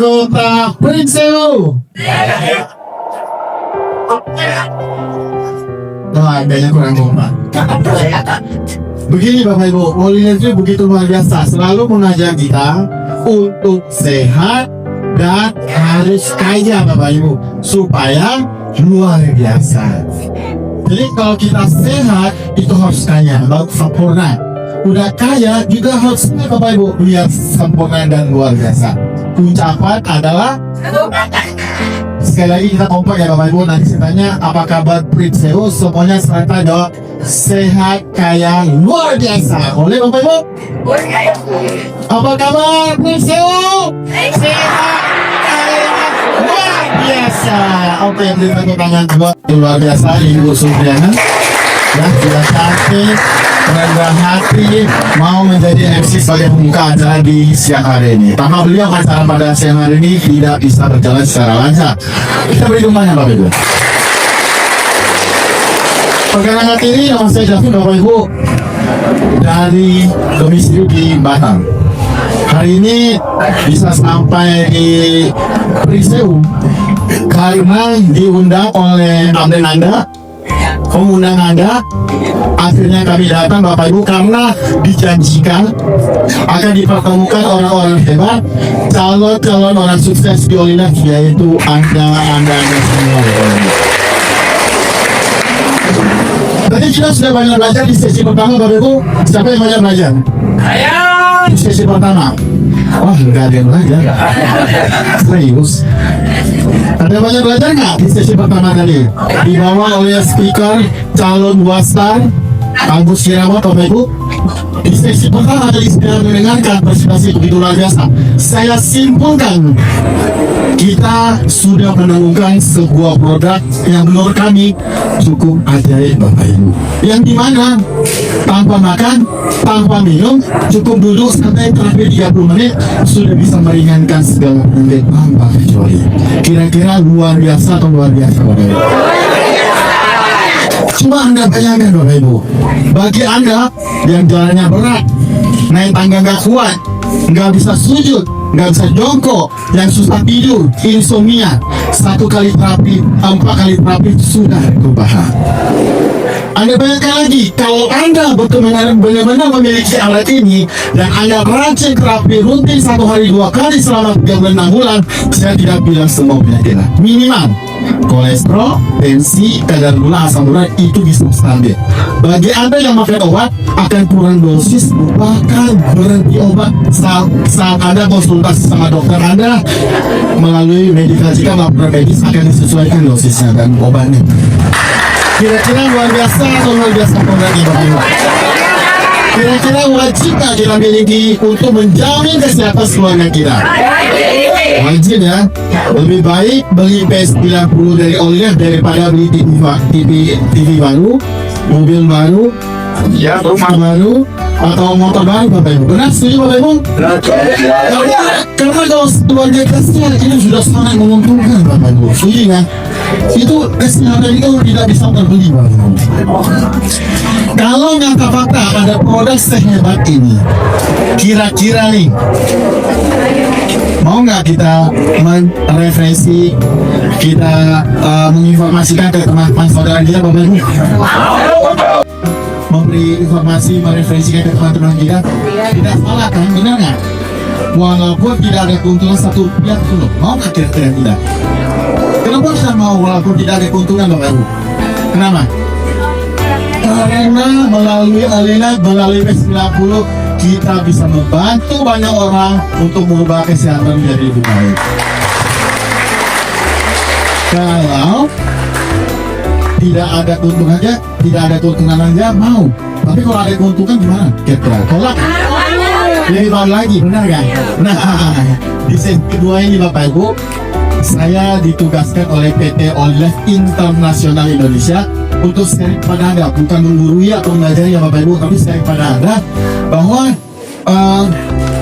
Kota Prinseu. Nah, kayaknya kurang kompak. Begini Bapak Ibu, Molina itu begitu luar biasa, selalu mengajak kita untuk sehat dan harus kaya Bapak Ibu, supaya luar biasa. Jadi kalau kita sehat itu harus kaya, harus sempurna. Udah kaya juga harus sehat Bapak Ibu, biar sempurna dan luar biasa. Ucapan adalah sekali lagi kita kompak ya Bapak Ibu. Nanti saya tanya apa kabar Prinseu, semuanya serta jawab sehat, kaya, luar biasa. Boleh Bapak Ibu? Apa kabar Prinseu? Sehat, kaya, luar biasa. Oke, beri tepuk tangan juga. Luar biasa Ibu Supriana. Ya, sudah cantik, rendah hati, mau menjadi MC sebagai pembuka acara di siang hari ini. Tanpa beliau acara pada siang hari ini tidak bisa berjalan secara lancar. Kita beri dukungan Bapak Ibu. Perkenalkan hati ini nama saya David Bapak Ibu dari domisili di Batam. Hari ini bisa sampai di Prinseu karena diundang oleh abden Anda, pengundang Anda. Akhirnya kami datang Bapak Ibu karena dijanjikan akan dipertemukan orang-orang hebat, calon-calon orang sukses di Olinak, yaitu Anda semua. Tadi kita sudah banyak belajar di sesi pertama Bapak Ibu. Siapa yang banyak belajar? Di sesi pertama. Wah, enggak ada yang belajar. Serius. Ada banyak belajar nggak di sesi pertama tadi? Dibawa oleh speaker calon wastar Agus Kiramat Bapak Ibu. Di sesi pertama tadi sudah mendengarkan presentasi begitu luar biasa. Saya simpulkan, kita sudah menemukan sebuah produk yang menurut kami cukup ajaib Bapak Ibu, yang dimana tanpa makan, tanpa minum, cukup duduk santai terakhir 30 menit sudah bisa meringankan segala penyakit tanpa kecuali. Kira-kira luar biasa atau luar biasa Bapak Ibu? Cuma Anda bayangkan Bapak Ibu, bagi Anda yang jalannya berat, naik tangga nggak kuat, nggak bisa sujud, nggak bisa jongkok, yang susah tidur, insomnia, 1 kali terapi, 4 kali terapi sudah kubahan. Anda bayangkan lagi, kalau Anda benar-benar memiliki alat ini dan Anda merancang terapi rutin 1 hari 2 kali selama 3 bulan 6 bulan, saya tidak bilang semua penyakit, minimal kolesterol, tensi, kadar gula, asam urat itu bisa stabil. Bagi Anda yang makan obat akan kurang dosis, bahkan berhenti obat saat Anda konsultasi sama dokter Anda melalui medikasi jika laporan medis akan disesuaikan dosisnya dan obatnya. Kira-kira luar biasa atau luar biasa produknya Bapak Ibu? Kira-kira wajib nggak kita miliki untuk menjamin kesehatan keluarga kita? Wajib ya. Lebih baik beli PS90 dari Olinak daripada beli TV baru, mobil baru, rumah baru, atau motor baru Bapak Ibu. Benar setuju Bapak Ibu? Karena kalau keluarga kita ini sudah sangat menguntungkan Bapak Ibu. Setuju kan? Itu kesehatan itu tidak bisa terbeli Bapak Ibu. Kalau nyata fakta ada produk sehebat ini, kira-kira nih, mau nggak kita mereferensi, kita menginformasikan ke teman-teman saudara kita Bapak Ibu? Memberi informasi, mereferensikan ke teman-teman kita, tidak salah kan, benar nggak? Walaupun tidak ada keuntungan 1 rupiah dulu, mau nggak kira-kira tidak? Kenapa kita mau walaupun tidak ada keuntungan Bapak Ibu? Kenapa? Karena melalui Olinak, melalui PS90 kita bisa membantu banyak orang untuk mengubah kesehatan menjadi lebih baik. Kalau tidak ada keuntungannya, tidak ada keuntungan aja mau. Tapi kalau ada keuntungan gimana? Kira-kira tolak. Lebih baik lagi, benar kan? Nah, di sesi kedua ini Bapak Ibu, saya ditugaskan oleh PT Olinak Internasional Indonesia untuk sharing kepada Anda, bukan menggurui atau mengajari ya Bapak Ibu, tapi sharing kepada Anda bahwa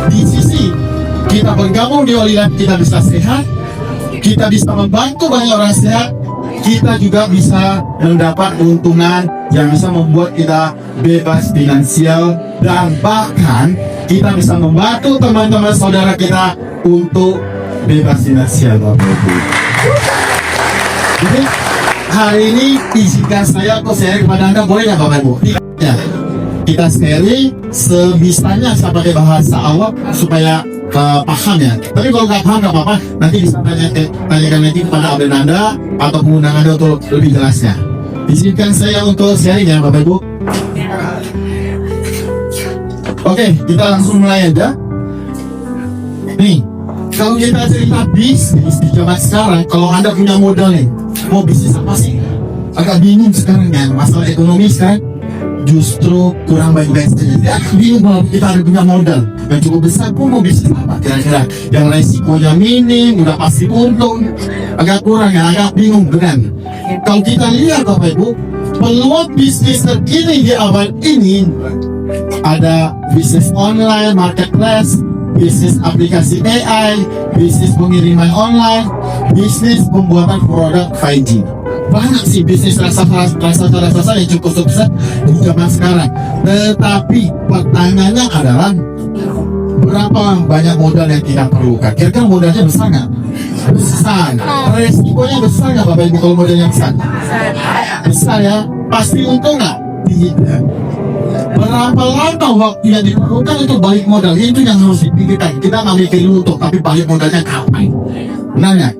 di sisi kita bergabung di Olinak kita bisa sehat, kita bisa membantu banyak orang sehat, kita juga bisa mendapat keuntungan yang bisa membuat kita bebas finansial, dan bahkan kita bisa membantu teman-teman saudara kita untuk bebas finansial Bapak Ibu. Jadi hari ini izinkan saya untuk sharing kepada Anda, boleh nggak Bapak Ibu? Ya, kita sharing sebisanya saya pakai bahasa awam supaya paham ya. Tapi kalau nggak paham nggak apa-apa, nanti bisa tanyakan nanti kepada abang Anda atau pengundang Anda untuk lebih jelasnya. Izinkan saya untuk sharing ya Bapak Ibu. Oke, kita langsung mulai aja. Nih, kalau kita cerita bisnis di zaman sekarang, kalau Anda punya modal nih, mau bisnis apa sih? Agak bingung sekarang kan, masalah ekonomi sekarang justru kurang baik-baik saja. Bingung kalau kita ada punya modal yang cukup besar pun mau bisnis apa kira-kira? Yang resikonya minim, udah pasti untung, agak kurang ya, agak bingung kan? Kalau kita lihat Bapak Ibu, peluang bisnis terkini di abad ini ada bisnis online, marketplace, bisnis aplikasi AI, bisnis pengiriman online, bisnis pembuatan produk 5G. Banyak sih bisnis rasa-rasa yang cukup sukses di zaman sekarang. Tetapi pertanyaannya adalah berapa banyak modal yang kita perlukan? Kira-kira modalnya besar nggak? Besar. Resikonya besar nggak Bapak Ibu kalau modalnya besar? Besar ya. Pasti untung nggak? Tidak. Berapa lama waktu yang diperlukan untuk balik modal? Itu yang harus dipikirkan. Kita nggak mikirin untuk, tapi balik modalnya kapan? Benarnya?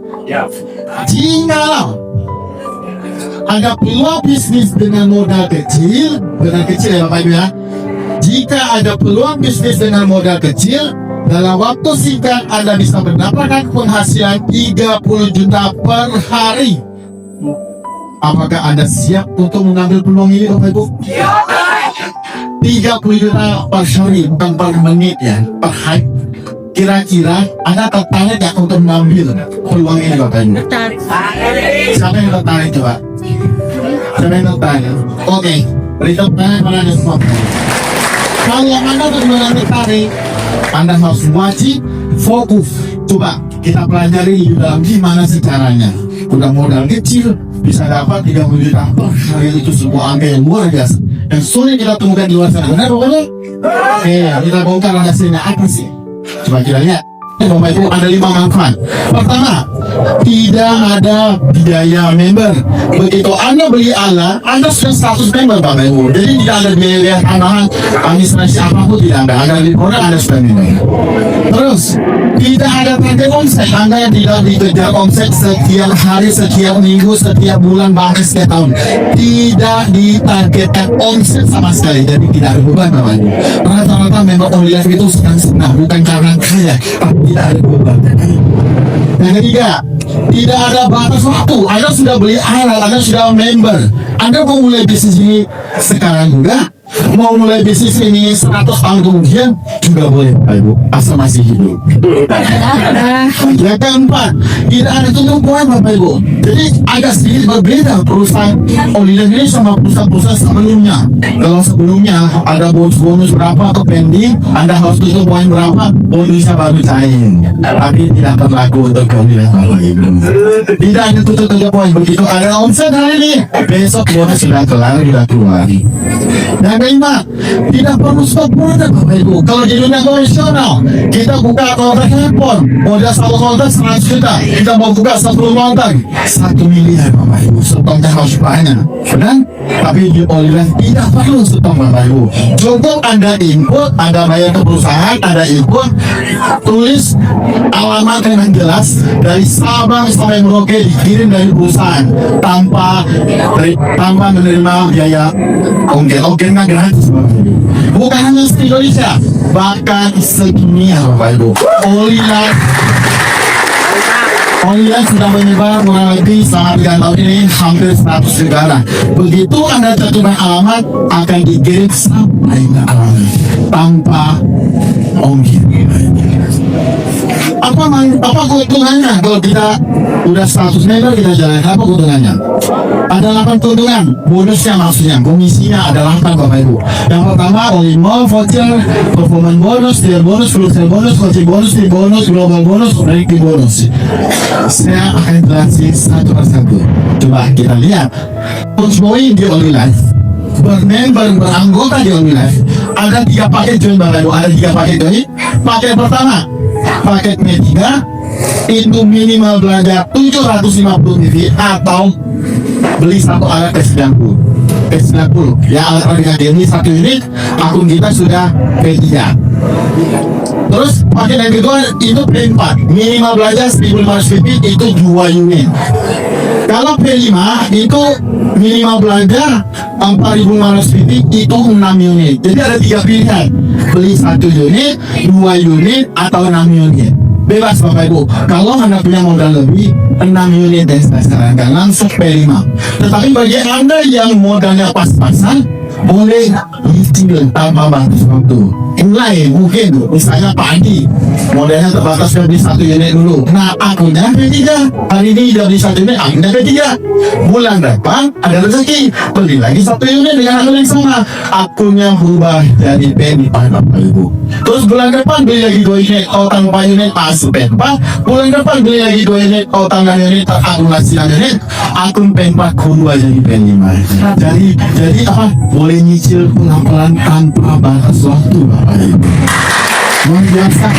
Jika ada peluang bisnis dengan modal kecil, benar kecil ya Bapak Ibu ya. Jika ada peluang bisnis dengan modal kecil, dalam waktu singkat Anda bisa mendapatkan penghasilan 30 juta per hari. Apakah Anda siap untuk mengambil peluang ini Bapak Ibu? 30 juta per hari, bukan per menit ya, per hari. Kira-kira Anda tertarik ya untuk mengambil peluang ini Bapak Ibu? Siapa yang tertarik coba? Siapa yang tertarik? Oke, beri tepuk tangan pada Anda semua. Kalau Anda benar-benar tertarik, Anda harus wajib fokus. Coba kita pelajari di dalam gimana sih caranya. Udah modal kecil bisa dapat 30 juta per hari, itu sebuah angka yang luar biasa yang sulit kita temukan di luar sana. Benar Bapak? Oke, kita bongkar hasilnya apa sih? Coba kita lihat. Bapak Ibu, ada 5 manfaat. Pertama, tidak ada biaya member. Begitu Anda beli Anda sudah status member Bapak Ibu. Jadi tidak ada biaya tambahan, administrasi apapun tidak ada. Anda beli produk Anda sudah member. Terus, tidak ada target omset. Anda yang tidak dikejar omset setiap hari, setiap minggu, setiap bulan, bahkan setiap tahun. Tidak ditargetkan omset sama sekali. Jadi tidak ada beban Bapak Ibu. Rata-rata member online itu senang-senang, bukan karena kaya, tapi tidak ada beban. Yang ketiga, tidak ada batas waktu. Anda sudah beli alat, Anda sudah member. Anda mau mulai bisnis ini sekarang juga, mau mulai bisnis ini 100 tahun kemudian juga boleh Bapak Ibu, asal masih hidup. Yang keempat, tidak ada tutup poin Bapak Ibu. Jadi agak sedikit berbeda perusahaan online ini sama perusahaan-perusahaan sebelumnya. Kalau sebelumnya ada bonus berapa atau pending, Anda harus tutup poin berapa, bonusnya baru cair. Tapi tidak berlaku untuk online Bapak Ibu. Tidak ada tutup poin. Begitu ada omset hari ini, besok bonus sudah kelar, sudah keluar. Yang kelima, tidak perlu stok produk Bapak Ibu. Kalau di dunia konvensional, kita buka kontrak handphone, modal 1 kontrak 100 juta, kita mau buka 10 kontrak 1 miliar Bapak Ibu. Stoknya harus banyak, benar? Tapi di online tidak perlu stok Bapak Ibu. Cukup Anda input, Anda bayar ke perusahaan, Anda input, tulis alamat yang jelas dari Sabang sampai Merauke, dikirim dari perusahaan tanpa menerima biaya ongkirnya gratis Bapak Ibu. Bukan hanya di Indonesia, bahkan sedunia Bapak Ibu. Online sudah menyebar kurang lebih selama 3 tahun ini hampir 100 negara. Begitu Anda cantumkan alamat, akan dikirim sampai ke alamat tanpa ongkir. Apa keuntungannya kalau kita udah 100 member kita jalan? Apa keuntungannya? Ada 8 keuntungan. Bonusnya maksudnya, komisinya ada 8 Bapak Ibu. Yang pertama, only mall voucher, performance bonus, tier bonus, crucial bonus, coaching bonus, team bonus, global bonus, ranking bonus. Saya akan jelasin satu persatu. Coba kita lihat. Join di Only Life, beranggota di Only Life, ada 3 paket join Bapak Ibu. Ada 3 paket join. Paket pertama, paket P3, itu minimal belanja 750 TV atau beli satu alat P90 ya, alat perdana ini satu unit, akun kita sudah P3. Terus paket yang kedua itu P4, minimal belanja 1500 TV itu 2 unit. Kalau P5 itu minimal belanja 4500 TV itu 6 unit. Jadi ada 3 pilihan, beli 1 unit, 2 unit atau 6 unit. Bebas Bapak Ibu. Kalau Anda punya modal lebih 6 unit dan saya sarankan langsung P5. Tetapi bagi Anda yang modalnya pas-pasan, boleh cicil tanpa batas waktu. Mulai mungkin misalnya pagi modalnya terbatas beli 1 unit dulu. Nah akunnya P3, hari ini udah beli 1 unit, akunnya P3. Bulan depan ada rezeki beli lagi 1 unit dengan akun yang sama, akunnya berubah jadi P4 Bapak Ibu. Terus bulan depan beli lagi 2 unit, utang 4 unit masuk P4. Bulan depan beli lagi 2 unit, utang 6 unit, akumulasi 6 unit, akun P4 berubah jadi P5. Jadi apa? Boleh nyicil pelan-pelan tanpa batas waktu Bapak Ibu. Luar biasa.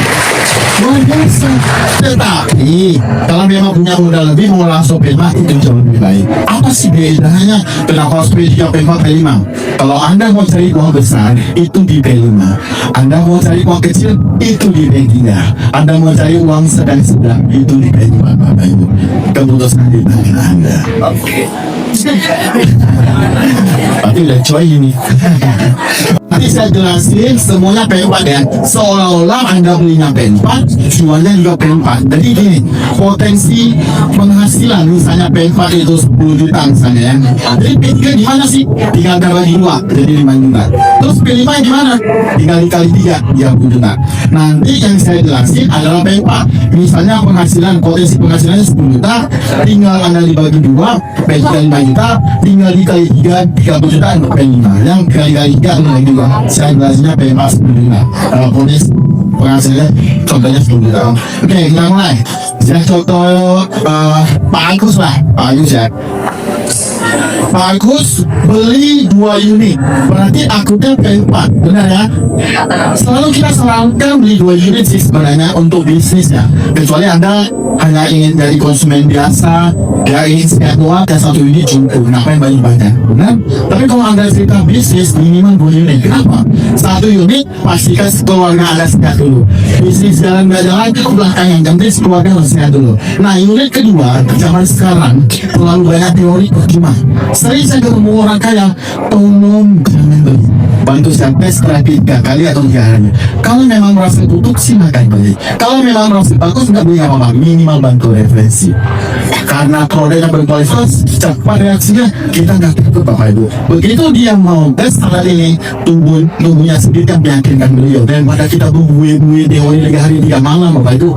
Tetapi kalau memang punya modal lebih mau langsung P5 itu jauh lebih baik. Apa sih bedanya? Kenapa harus P3, P4, P5? Kalau Anda mau cari uang besar itu di P5. Anda mau cari uang kecil itu di P3. Anda mau cari uang sedang-sedang itu di P5 Bapak Ibu. Keputusan di tangan Anda. Berarti udah coy ini. Nanti saya jelasin semuanya P4 ya. Seolah-olah Anda belinya P4, jualnya juga P4. Jadi gini, potensi penghasilan misalnya P4 itu 10 juta misalnya ya. Jadi P3 gimana sih? Tinggal bagi 2, jadi 5 juta. Terus P5 gimana? Tinggal dikali 3, 30 juta. Nanti yang saya jelasin adalah P4. Misalnya potensi penghasilannya 10 juta, tinggal Anda dibagi 2, P3 5 juta, tinggal dikali 3, 30 juta untuk P5. Yang kali-kali 3 lagi juga. Saya jelasinnya P4 10 juta. Potensi penghasilannya contohnya 10 juta. Oke, kita mulai. Saya contoh Pak Agus lah. Pak Agus ya. Pak Agus beli 2 unit, berarti akunnya P4, benar ya? Selalu kita sarankan beli 2 unit sih sebenarnya untuk bisnis ya. Kecuali Anda hanya ingin jadi konsumen biasa, ya ingin sekian doang, dan 1 unit cukup, ngapain banyak-banyak, benar? Tapi kalau Anda cerita bisnis, minimal 2 unit. Kenapa? 1 unit, pastikan keluarga Anda sehat dulu. Bisnis jalan nggak jalan, itu belakangan, yang penting keluarga harus sehat dulu. Nah, unit kedua, zaman sekarang, terlalu banyak teori percuma. Sering saya ketemu orang kaya, tolong jangan beli. Bantu saya tes terapi 3 kali atau 3 hari. Kalau memang merasa tutup, silakan beli. Kalau memang merasa bagus, nggak beli apa-apa. Minimal bantu referensi. Karena produknya berkualitas, cepat reaksinya, kita nggak takut Bapak Ibu. Begitu dia mau tes alat ini, tubuhnya sendiri yang meyakinkan beliau. Dan pada kita tunggu-tunggu teori 3 hari 3 malam Bapak Ibu,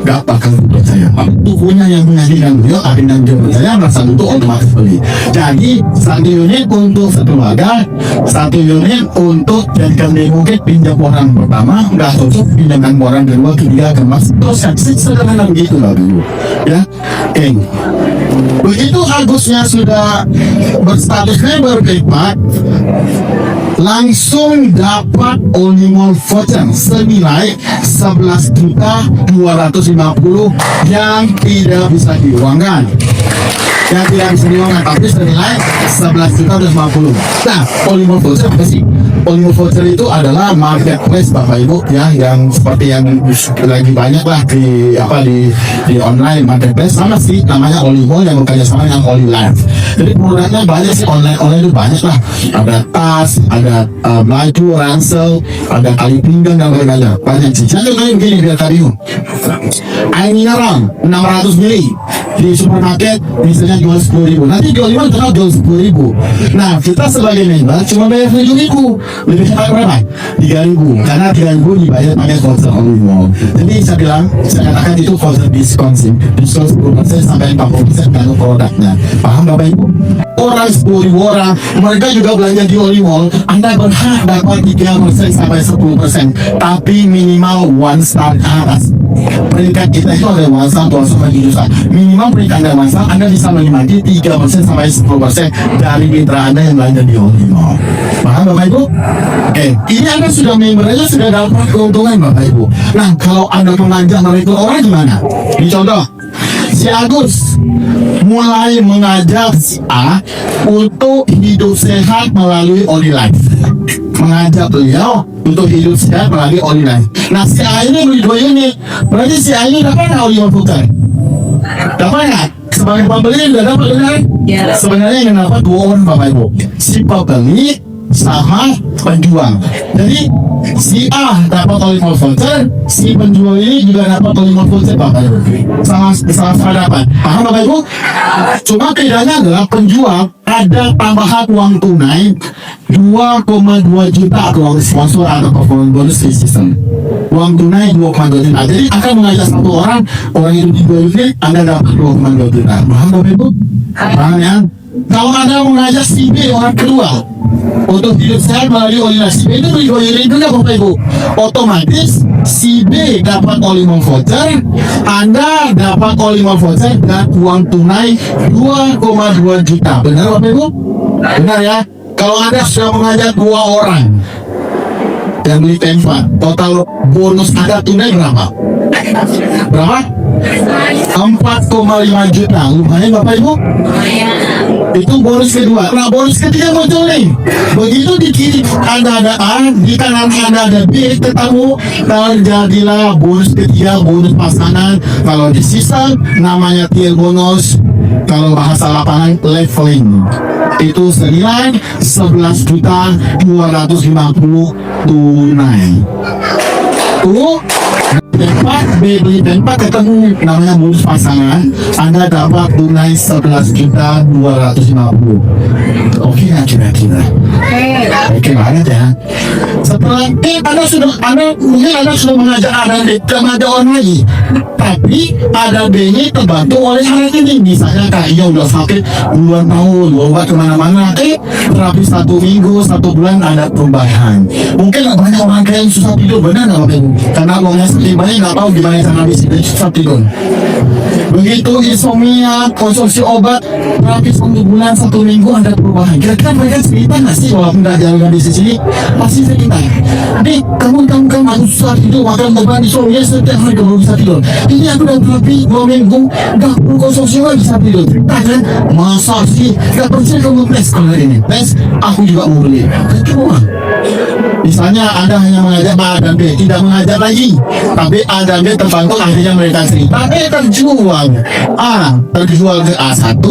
gak bakal percaya. Tubuhnya yang meyakinkan beliau, akhirnya dia percaya, merasa butuh otomatis beli. Jadi 1 unit untuk sekeluarga, 1 unit untuk jadikan demoket, pinjam orang pertama, nggak cocok pinjamkan orang kedua, ketiga, kemas, terus sederhana begitu lah dulu. Ya, oke. Begitu Agusnya sudah berstatus member P4, langsung dapat Olimol voucher senilai 11.250 yang tidak bisa diuangkan. Yang tidak bisa diuangkan, tapi senilai 11.250. Nah, Olimol voucher apa sih? Olimol voucher itu adalah marketplace Bapak Ibu ya, yang seperti yang lagi banyak lah di online marketplace, sama sih namanya Olimol yang bekerja sama dengan Olive. Jadi produknya banyak sih, online itu banyak lah. Ada tas, ada baju, ransel, ada tali pinggang dan lain-lain. Banyak sih. Saya contohnya begini biar tadi air mineral 600 mili di supermarket misalnya jual 10.000, nanti di Olimol terkenal jual 10.000. Nah kita sebagai member cuma bayar 7.000, lebih cepat berapa? 3.000, karena 3.000 dibayar pakai voucher Olimol. Jadi saya katakan itu voucher diskon sih, diskon 10% sampai 40% untuk produknya. Paham Bapak Ibu? Orang 10.000 orang, mereka juga belanja di Olimol. Anda berhak dapat 3% sampai 10%, tapi minimal 1 star ke atas. Peringkat kita itu ada 1 star, 2 star, 3 star. Minimal memberikan Anda manfaat, Anda bisa menikmati 3% sampai 10% dari mitra Anda yang belanja di Olimo. Paham Bapak Ibu? Oke, ini Anda sudah member aja sudah dapat keuntungan Bapak Ibu. Nah, kalau Anda mengajak merekrut orang gimana? Ini contoh, si Agus mulai mengajak si A untuk hidup sehat melalui OnlyLife. Mengajak beliau untuk hidup sehat melalui OnlyLife. Nah, si A ini beli 2 unit. Berarti si A ini dapat nggak Olimo Putar? Dapat nggak? Sebagai pembeli sudah dapat kan? Ya. Sebenarnya yang dapat 2 orang Bapak Ibu. Si pembeli sama penjual. Jadi si A dapat Olimo voucher, si penjual ini juga dapat Olimo voucher Bapak Ibu. Sama dapat. Paham Bapak Ibu? Cuma bedanya adalah penjual ada tambahan uang tunai 2,2 juta atau sponsor atau performance bonus fee system. Uang tunai 2,2 juta. Jadi akan mengajak satu orang itu di 2 unit, Anda dapat 2,2 juta. Paham Bapak Ibu? Paham ya? Kalau Anda mengajak si B orang kedua untuk hidup sehat melalui OnlyLife, si B itu beli 2 unit juga Bapak Ibu. Otomatis si B dapat Olimo voucher, Anda dapat Olimo voucher dan uang tunai 2,2 juta. Benar Bapak Ibu? Benar ya? Kalau Anda sudah mengajak 2 orang yang beli tempat, total bonus Anda tunai berapa? Berapa? 4,5 juta. Lumayan Bapak Ibu? Itu bonus kedua. Nah, bonus ketiga muncul nih. Begitu di kiri Anda ada A, di kanan Anda ada B, ketemu, terjadilah bonus ketiga, bonus pasangan. Kalau di sistem namanya tier bonus. Kalau bahasa lapangan leveling. Itu senilai 11.250 tunai. Tuh tempat B beli tempat ketemu namanya bonus pasangan, Anda dapat tunai 11.250. Oke nggak kira-kira? Oke banget ya. Setelah Anda sudah mengajak ada orang lagi, tapi ada B-nya terbantu oleh hal ini. Misalnya Kak udah sakit puluhan tahun, obat kemana-mana, terapi 1 minggu, 1 bulan ada perubahan. Mungkin banyak orang kaya yang susah tidur, benar nggak Bapak Ibu? Karena uangnya sedikit banyak, nggak tahu gimana cara habis susah tidur. Begitu insomnia, konsumsi obat, terapi 1 bulan, 1 minggu ada perubahan. Kira-kira mereka cerita nggak sih walaupun nggak jalan di sini? Pasti cerita. Nih, kamu aku susah tidur, makan obat insomnia setiap hari kamu bisa tidur. Ini aku udah terapi 2 minggu, nggak perlu konsumsi obat bisa tidur. Cerita kan? Masa sih? Nggak percaya kamu tes kalau ini? Tes, aku juga mau beli. Cuma misalnya Anda hanya mengajak A dan B, tidak mengajak lagi, tapi A dan B terbantu, akhirnya mereka cerita, terjual A terjual ke A1,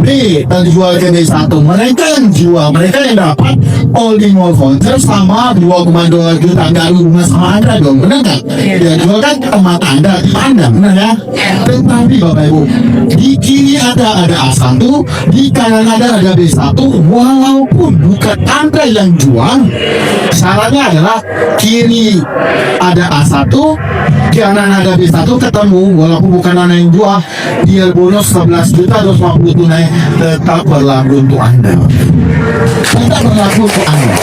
B terjual ke B1, mereka yang jual, mereka yang dapat Olimo voucher sama 2,2 juta. Nggak hubungan sama Anda dong, benar kan? Dia jual kan tempat Anda, di Anda, benar ya? Tetapi Bapak Ibu, di kiri ada A1, di kanan ada B1, walaupun bukan Anda yang jual, syaratnya adalah kiri ada A1, kanan ada B1, ketemu, walaupun bukan Anda yang jual, dia bonus 11.250 tunai tetap berlaku untuk Anda. Tetap berlaku untuk Anda.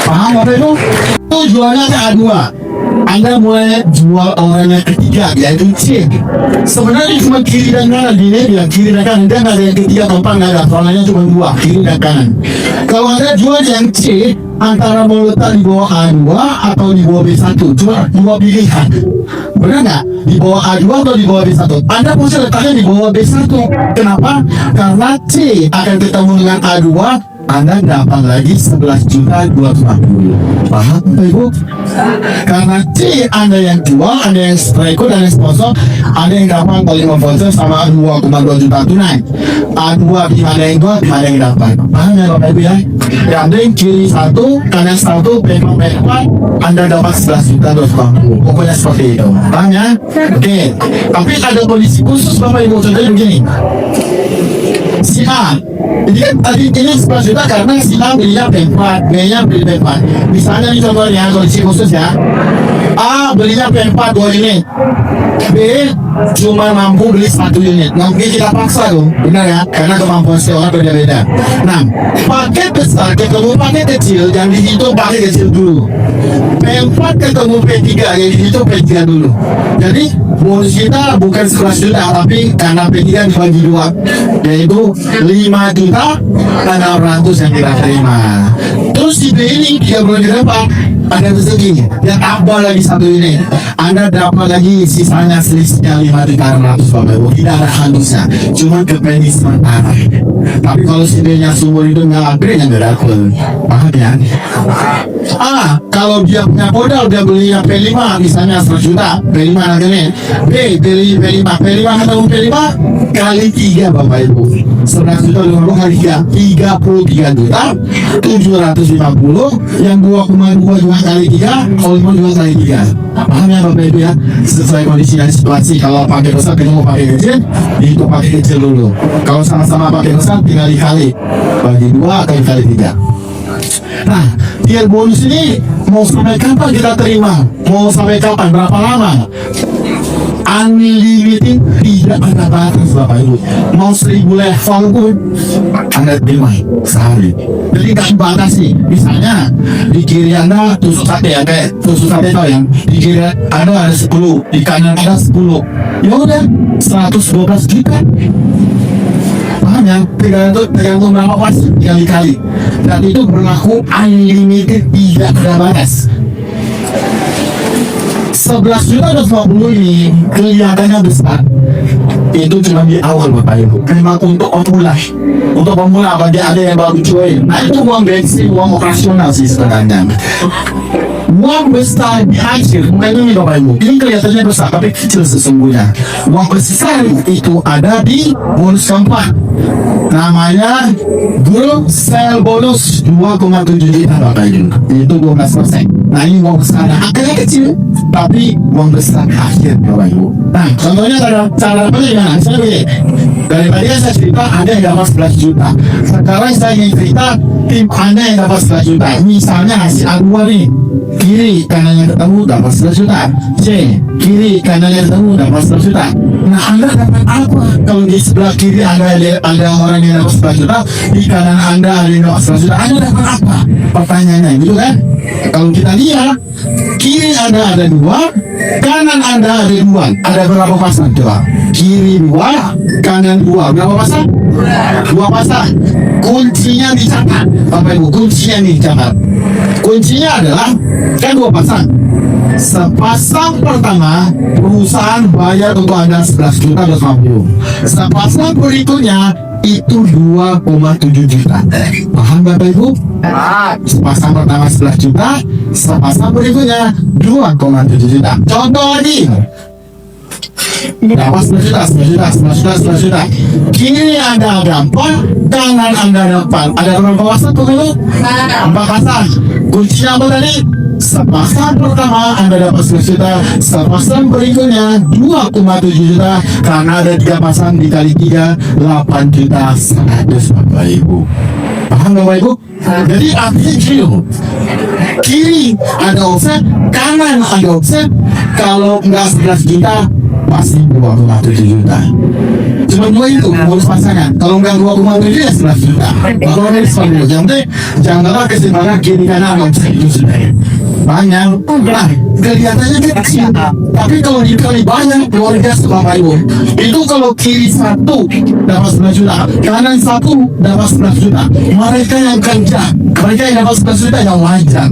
Paham Bapak Ibu? Tujuannya ada A2. Anda mulai jual orang yang ketiga, yaitu C. Sebenarnya cuma kiri dan kanan. Dia bilang kiri dan kanan, dia nggak ada yang ketiga, keempat nggak ada. Soalnya cuma 2, kiri dan kanan. Kalau Anda jual yang C, antara mau letak di bawah A2 atau di bawah B1, cuma 2 pilihan. Benar nggak? Di bawah A2 atau di bawah B1? Anda pasti letaknya di bawah B1. Kenapa? Karena C akan ketemu dengan A2, Anda dapat lagi 11.250. Paham Bapak Ibu? Karena C Anda yang jual, Anda yang striker dan yang sponsor, Anda yang dapat Olimo voucher sama 2,2 juta tunai. A2 Ada yang jual, ada yang dapat. Paham ya Bapak Ibu ya? Yang penting kiri 1, kanan 1, B4, Anda dapat 11.250. Pokoknya seperti itu. Paham ya? Oke. Tapi ada kondisi khusus Bapak Ibu, contohnya begini. Si A, jadi kan tadi ini 11 juta karena si A belinya B4, B-nya beli B4. Misalnya nih contohnya kondisi khusus ya, A belinya P4 2 unit, B cuma mampu beli 1 unit. Nah, mungkin kita paksa tuh, benar ya? Karena kemampuan setiap orang berbeda-beda. Nah, paket besar ketemu paket kecil, yang dihitung paket kecil dulu. P4 ketemu P3, yang dihitung P3 dulu. Jadi bonus kita bukan 11 juta, tapi karena P3 dibagi 2, yaitu 5 juta 600 yang kita terima. Terus di B ini 3 bulan ke depan ada rezeki yang tambah lagi 1 ini, Anda dapat lagi sisanya selisihnya 5 juta 600 Bapak Ibu. Tidak ada habisnya, cuma kepedi sementara. Tapi kalau si B nya sumber itu nggak upgrade, yang nggak dapat. Paham ya? Kalau dia punya modal, dia belinya P5 misalnya 100 juta, P5 harganya. B beli P5 ketemu P5 kali 3 Bapak Ibu, 11 juta 50 kali 3, 33 juta 750, yang 2,2 juga kali 3, kalau 5 juga kali 3. Paham ya Bapak Ibu ya? Sesuai kondisi dan situasi. Kalau pakai besar ketemu pakai kecil, itu pakai kecil dulu. Kalau sama-sama pakai besar tinggal dikali, bagi 2 kali 3. Nah, tier bonus ini mau sampai kapan kita terima? Mau sampai kapan? Berapa lama? Unlimited, tidak ada batas Bapak Ibu. Mau 1000 level pun Anda terima sehari. Jadi nggak dibatasi. Misalnya di kiri Anda tusuk sate ya, kayak tusuk sate tau yang di kiri Anda ada 10, di kanan ada 10. Ya udah 112 juta. Paham ya? Tergantung berapa pas kali-kali. Dan itu berlaku unlimited, tidak ada batas. 11 juta 250 ini kelihatannya besar. Itu cuma di awal Bapak Ibu. Memang untuk pemula bagi ada yang baru join. Nah itu uang bensin, uang operasional sih sebenarnya. Uang besar di akhir, bukan ini Bapak Ibu. Ini kelihatannya besar, tapi kecil sesungguhnya. Uang besar itu ada di bonus keempat. Namanya Group Sale Bonus 2,7 juta Bapak Ibu. Itu 12%. Nah ini uang besar, angkanya kecil, tapi uang besar akhir Bapak Ibu. Nah contohnya cara apa gimana? Misalnya begini, dari tadi saya cerita ada yang dapat 11 juta. Sekarang saya ingin cerita tim Anda yang dapat 11 juta. Misalnya hasil A2 nih, kiri kanannya ketemu dapat 11 juta, C kiri kanannya ketemu dapat 11 juta. Nah Anda dapat apa? Kalau di sebelah kiri ada orang yang dapat 11 juta, di kanan Anda ada yang dapat 11 juta, Anda dapat apa? Pertanyaannya gitu kan? Kalau kita lihat, kiri Anda ada 2, kanan Anda ada 2. Ada berapa pasang coba? Kiri 2, kanan 2. Berapa pasang? 2 pasang. Kuncinya dicatat Bapak Ibu, kuncinya dicatat. Kuncinya adalah kan 2 pasang. Sepasang pertama perusahaan bayar untuk Anda 11 juta 250. Sepasang berikutnya itu 2,7 juta. Paham Bapak Ibu? Sepasang pertama 11 juta, sepasang berikutnya 2,7 juta. Contoh lagi, dapat 11 juta, 11 juta, 11 juta, 11 juta. Kiri Anda ada 4, kanan Anda ada 4. Ada berapa pasang tuh itu? 4 pasang. Kuncinya apa tadi? Sepasang pertama Anda dapat 11 juta, sepasang berikutnya 2,7 juta. Karena ada 3 pasang dikali 3, 8 juta 100 Bapak Ibu. Paham Bapak Ibu? Jadi artinya gini, kiri ada offset, kanan ada offset. Kalau enggak 11 juta pasti 2,7 juta. Cuma 2 itu bonus pasangan. Kalau enggak 2,7 ya 11 juta. Kalau ini selalu yang penting jangan lupa kesimbangan kiri kanan offset itu sudah banyak. Nah, kelihatannya kecil, tapi kalau dikali banyak luar biasa Bapak Ibu. Itu kalau kiri 1 dapat 11 juta, kanan 1 dapat 11 juta. Mereka yang kerja, mereka yang dapat 11 juta yang wajar.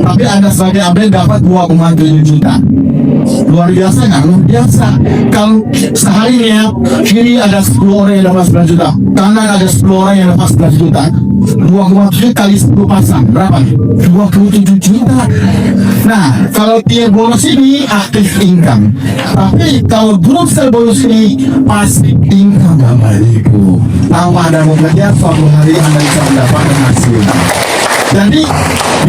Tapi Anda sebagai abang dapat 2,7 juta. Luar biasa nggak? Luar biasa. Kalau sehari ya, kiri ada 10 orang yang dapat 11 juta, kanan ada 10 orang yang dapat 11 juta. 2,7 kali 10 pasang berapa? 27 juta. Nah, kalau tier bonus ini aktif income, tapi kalau grup sel bonus ini pasif income Bapak Ibu. Tanpa Anda bekerja, suatu hari Anda bisa mendapatkan hasil. Jadi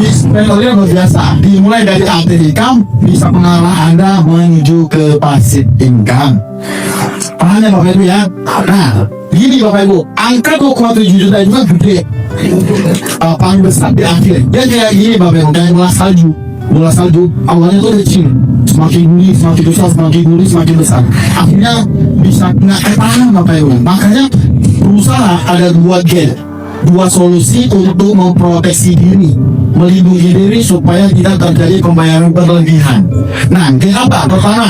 display luar biasa, dimulai dari aktif income bisa mengarah Anda menuju ke pasif income. Paham ya Bapak Ibu ya? Nah, gini Bapak Ibu, angka 2,7 juta juga gede. Paling besar di akhir. Dia kayak gini Bapak Ibu, kayak gelas salju. bola salju awalnya tuh kecil, semakin besar, semakin besar, akhirnya bisa nggak ketahan Bapak Ibu. Makanya berusaha ada dua solusi untuk memproteksi diri, melindungi diri supaya tidak terjadi pembayaran berlebihan. Nah, apa? Pertama,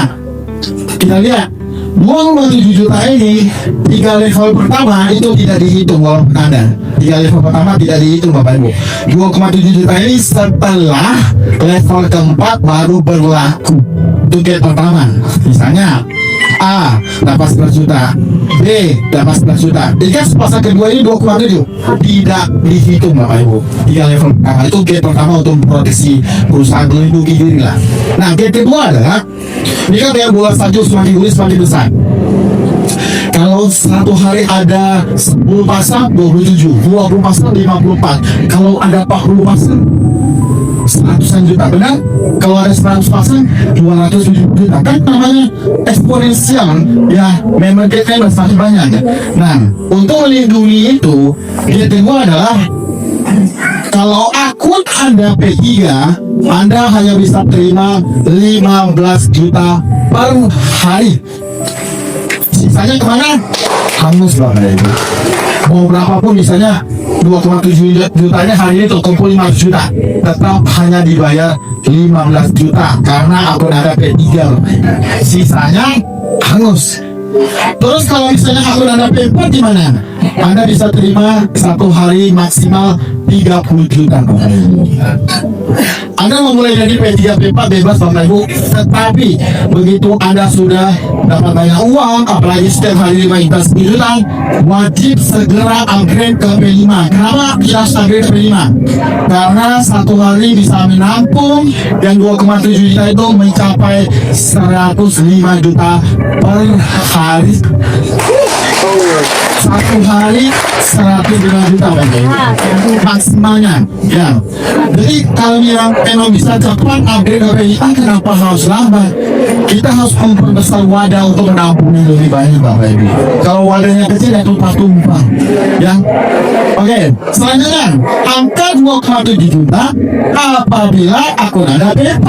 kita lihat 2,7 juta ini 3 level pertama itu tidak dihitung walaupun Anda 3 level pertama tidak dihitung Bapak Ibu. 2,7 juta ini setelah level keempat baru berlaku. Itu gate pertama. Misalnya A dapat 11 juta, B dapat 11 juta. Jadi kan pasang kedua ini 2,7 tidak dihitung Bapak Ibu. 3 level pertama itu gate pertama untuk memproteksi perusahaan, melindungi diri lah. Nah, gate kedua adalah ini kan yang bola salju semakin besar. Kalau satu hari ada 10 pasang 27, 20 pasang 54. Kalau ada 40 pasang 100 juta, benar? Kalau ada 100 pasang 270 juta. Kan namanya eksponensial ya, memang gate-nya semakin banyak ya. Nah, untuk melindungi itu, gate kedua adalah kalau akun Anda P3, Anda hanya bisa terima 15 juta per hari. Sisanya kemana? Hangus Bapak Ibu. Mau berapapun misalnya 2,7 jutanya hari ini terkumpul 500 juta, tetap hanya dibayar 15 juta karena akun Anda P3 Bapak Ibu. Sisanya hangus. Terus kalau misalnya akun Anda P4 gimana? Anda bisa terima satu hari maksimal 30 juta Bapak Ibu. Anda memulai dari P3 P4 bebas Bapak Ibu, tetapi begitu Anda sudah dapat banyak uang, apalagi setiap hari 5 juta, wajib segera upgrade ke P5. Kenapa kita harus upgrade ke P5? Karena satu hari bisa menampung yang 2,7 juta itu mencapai 105 juta per hari. Satu hari 105 juta maksimalnya ya. Jadi kalau yang memang bisa cepat upgrade dari kita, kenapa harus lambat? Kita harus memperbesar wadah untuk menampung yang lebih banyak Bapak Ibu. Kalau wadahnya kecil ya tumpah-tumpah ya. Oke, selanjutnya angka 2,7 juta apabila akun Anda P4.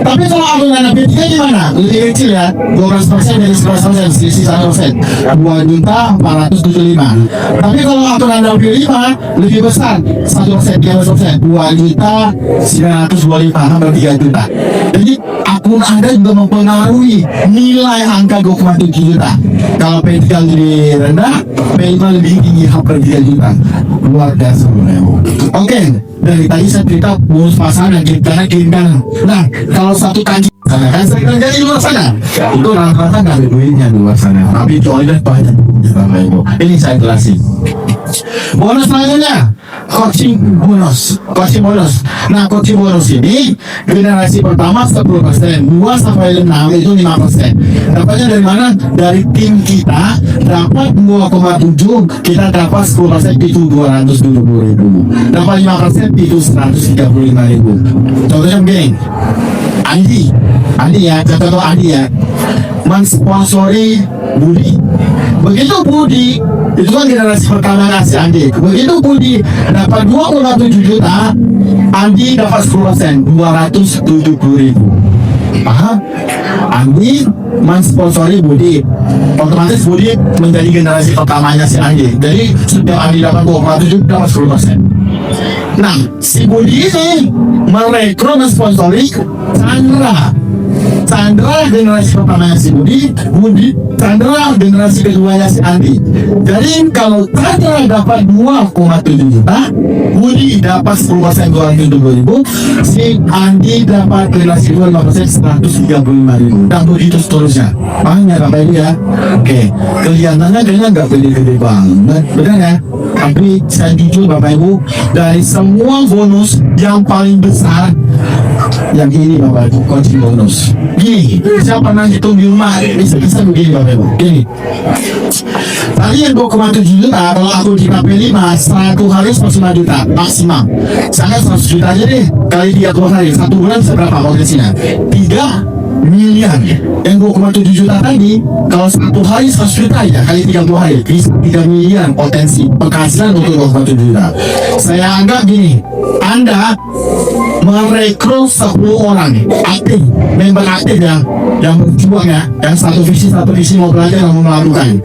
Tapi kalau akun Anda P3 gimana? Lebih kecil ya, 12% dari 11%, selisih 1%, 2 juta 475. Tapi kalau akun Anda P5 lebih besar, 1%, 13%, 2 juta 925, hampir 3 juta. Jadi akun Anda juga mempengaruhi nilai angka 2,7 juta. Kalau P3 lebih rendah, P5 lebih tinggi, hampir 3 juta. Luar biasa. Oke, dari tadi saya cerita bonus pasangan kiri kanan. Nah, kalau satu kaki kan sering terjadi di luar sana, itu rata-rata nggak ada duitnya di luar sana, tapi toilet banyak. Ini saya jelasin. Bonus selanjutnya, coaching bonus. Nah, coaching bonus ini generasi pertama 10%, 2 sampai 6 itu 5%. Dapatnya dari mana? Dari tim kita dapat 2,7, kita dapat 10% itu 270.000. Dapat 5% itu 135.000. Contohnya begini, Andi ya, contoh Andi ya, mensponsori Budi. Begitu Budi, itu kan generasi pertama ngasih Andi. Begitu Budi dapat 2,7 juta, Andi dapat 10%, 270.000. Paham? Andi mensponsori Budi, otomatis Budi menjadi generasi pertamanya si Andi. Jadi setiap Andi dapat 2,7 dapat 10%. Nah, si Budi ini merekrut mensponsori Chandra generasi pertamanya si Budi, Chandra generasi keduanya si Andi. Jadi kalau Chandra dapat 2,7 juta, Budi dapat 10% 270.000, si Andi dapat generasi kedua 5% 135.000, dan begitu seterusnya. Banyak Bapak Ibu ya. Oke, kelihatannya kayaknya nggak gede-gede banget, benar ya? Tapi saya jujur Bapak Ibu, dari semua bonus yang paling besar yang ini Bapak Ibu, coaching bonus. Gini, saya pernah hitung di rumah, bisa begini Bapak Ibu. Gini, tadi yang 2,7 juta, kalau aku di KP5 1 hari 105 juta maksimal. Saya 100 juta aja deh, kali 30 hari, 1 bulan bisa berapa potensinya? 3 miliar. Yang 2,7 juta tadi, kalau 1 hari 100 juta ya, kali 30 hari, bisa 3 miliar potensi penghasilan untuk 2,7 juta. Saya anggap gini, Anda merekrut 10 orang aktif, member aktif yang berjuang ya, yang satu visi mau belajar dan mau melakukan.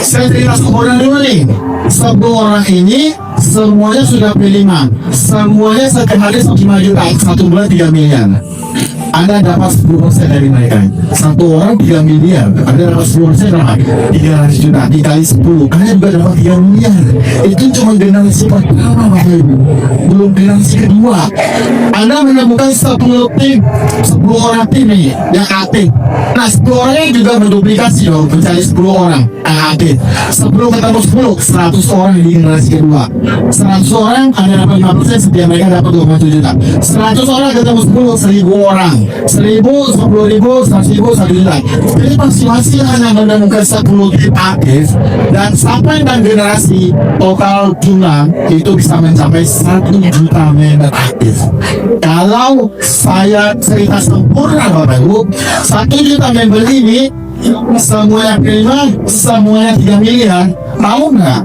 Saya cerita 10 orang dulu nih. 10 orang ini semuanya sudah P5, semuanya setiap hari 5 juta, 1 bulan 3 miliar. Anda dapat 10% dari mereka. 1 orang 3 miliar, Anda dapat 10% berapa? 300 juta, dikali 10, kalian juga dapat 3 miliar. Itu cuma generasi pertama Bapak Ibu, belum generasi kedua. Anda menemukan 10 tim, 10 orang tim nih yang aktif. Nah 10 orangnya juga berduplikasi dong, mencari 10 orang yang aktif. 10 ketemu 10, 100 orang di generasi kedua. 100 orang Anda dapat 5%, setiap mereka dapat 27 juta. 100 orang ketemu 10, 1000 orang. 1000, 10.000, 100.000, 1 juta. Jadi masing-masing hanya menemukan 10 tim aktif, dan sampai dan generasi total jumlah itu bisa mencapai 1 juta member aktif. Kalau saya cerita sempurna Bapak Ibu, 1 juta member ini semuanya prima, semuanya 3 miliar. Tahu nggak